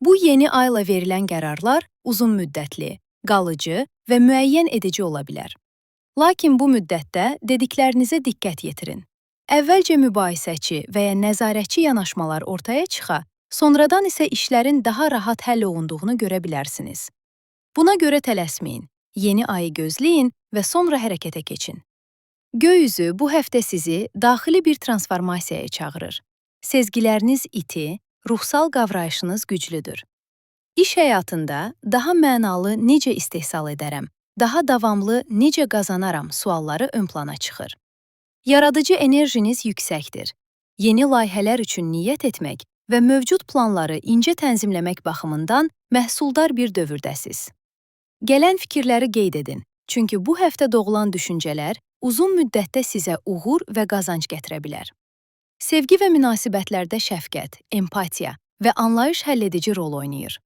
Bu yeni ayla verilən qərarlar uzun müddətli, qalıcı və müəyyən edici ola bilər. Lakin bu müddətdə dediklərinizə diqqət yetirin. Əvvəlcə mübahisəçi və ya nəzarətçi yanaşmalar ortaya çıxa, sonradan isə işlərin daha rahat həll olunduğunu görə bilərsiniz. Buna görə tələsməyin, yeni ayı gözləyin və sonra hərəkətə keçin. Göy üzü bu həftə sizi daxili bir transformasiyaya çağırır. Sezgiləriniz iti, ruhsal qavrayışınız güclüdür. İş həyatında daha mənalı necə istehsal edərəm, daha davamlı necə qazanaram sualları ön plana çıxır. Yaradıcı enerjiniz yüksəkdir. Yeni layihələr üçün niyyət etmək və mövcud planları incə tənzimləmək baxımından məhsuldar bir dövrdəsiz. Gələn fikirləri qeyd edin, çünki bu həftə doğulan düşüncələr uzun müddətdə sizə uğur və qazanc gətirə bilər. Sevgi və münasibətlərdə şəfqət, empatiya və anlayış həlledici rol oynayır.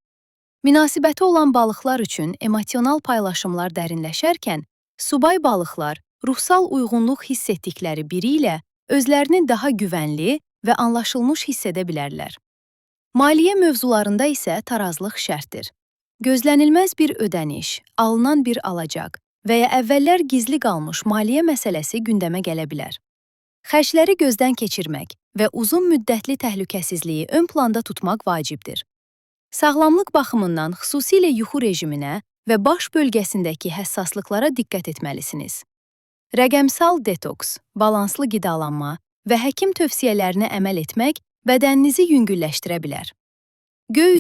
Münasibəti olan balıqlar üçün emosional paylaşımlar dərinləşərkən, subay balıqlar ruhsal uyğunluq hiss etdikləri biri ilə özlərini daha güvənli və anlaşılmış hiss edə bilərlər. Maliyyə mövzularında isə tarazlıq şərtdir. Gözlənilməz bir ödəniş, alınan bir alacaq və ya əvvəllər gizli qalmış maliyyə məsələsi gündəmə gələ bilər. Xərcləri gözdən keçirmək və uzun müddətli təhlükəsizliyi ön planda tutmaq vacibdir. Sağlamlıq baxımından xüsusilə yuxu rejiminə və baş bölgəsindəki həssaslıqlara diqqət etməlisiniz. Rəqəmsal detoks, balanslı qidalanma və həkim tövsiyələrinə əməl etmək bədəninizi yüngülləşdirə bilər. Göy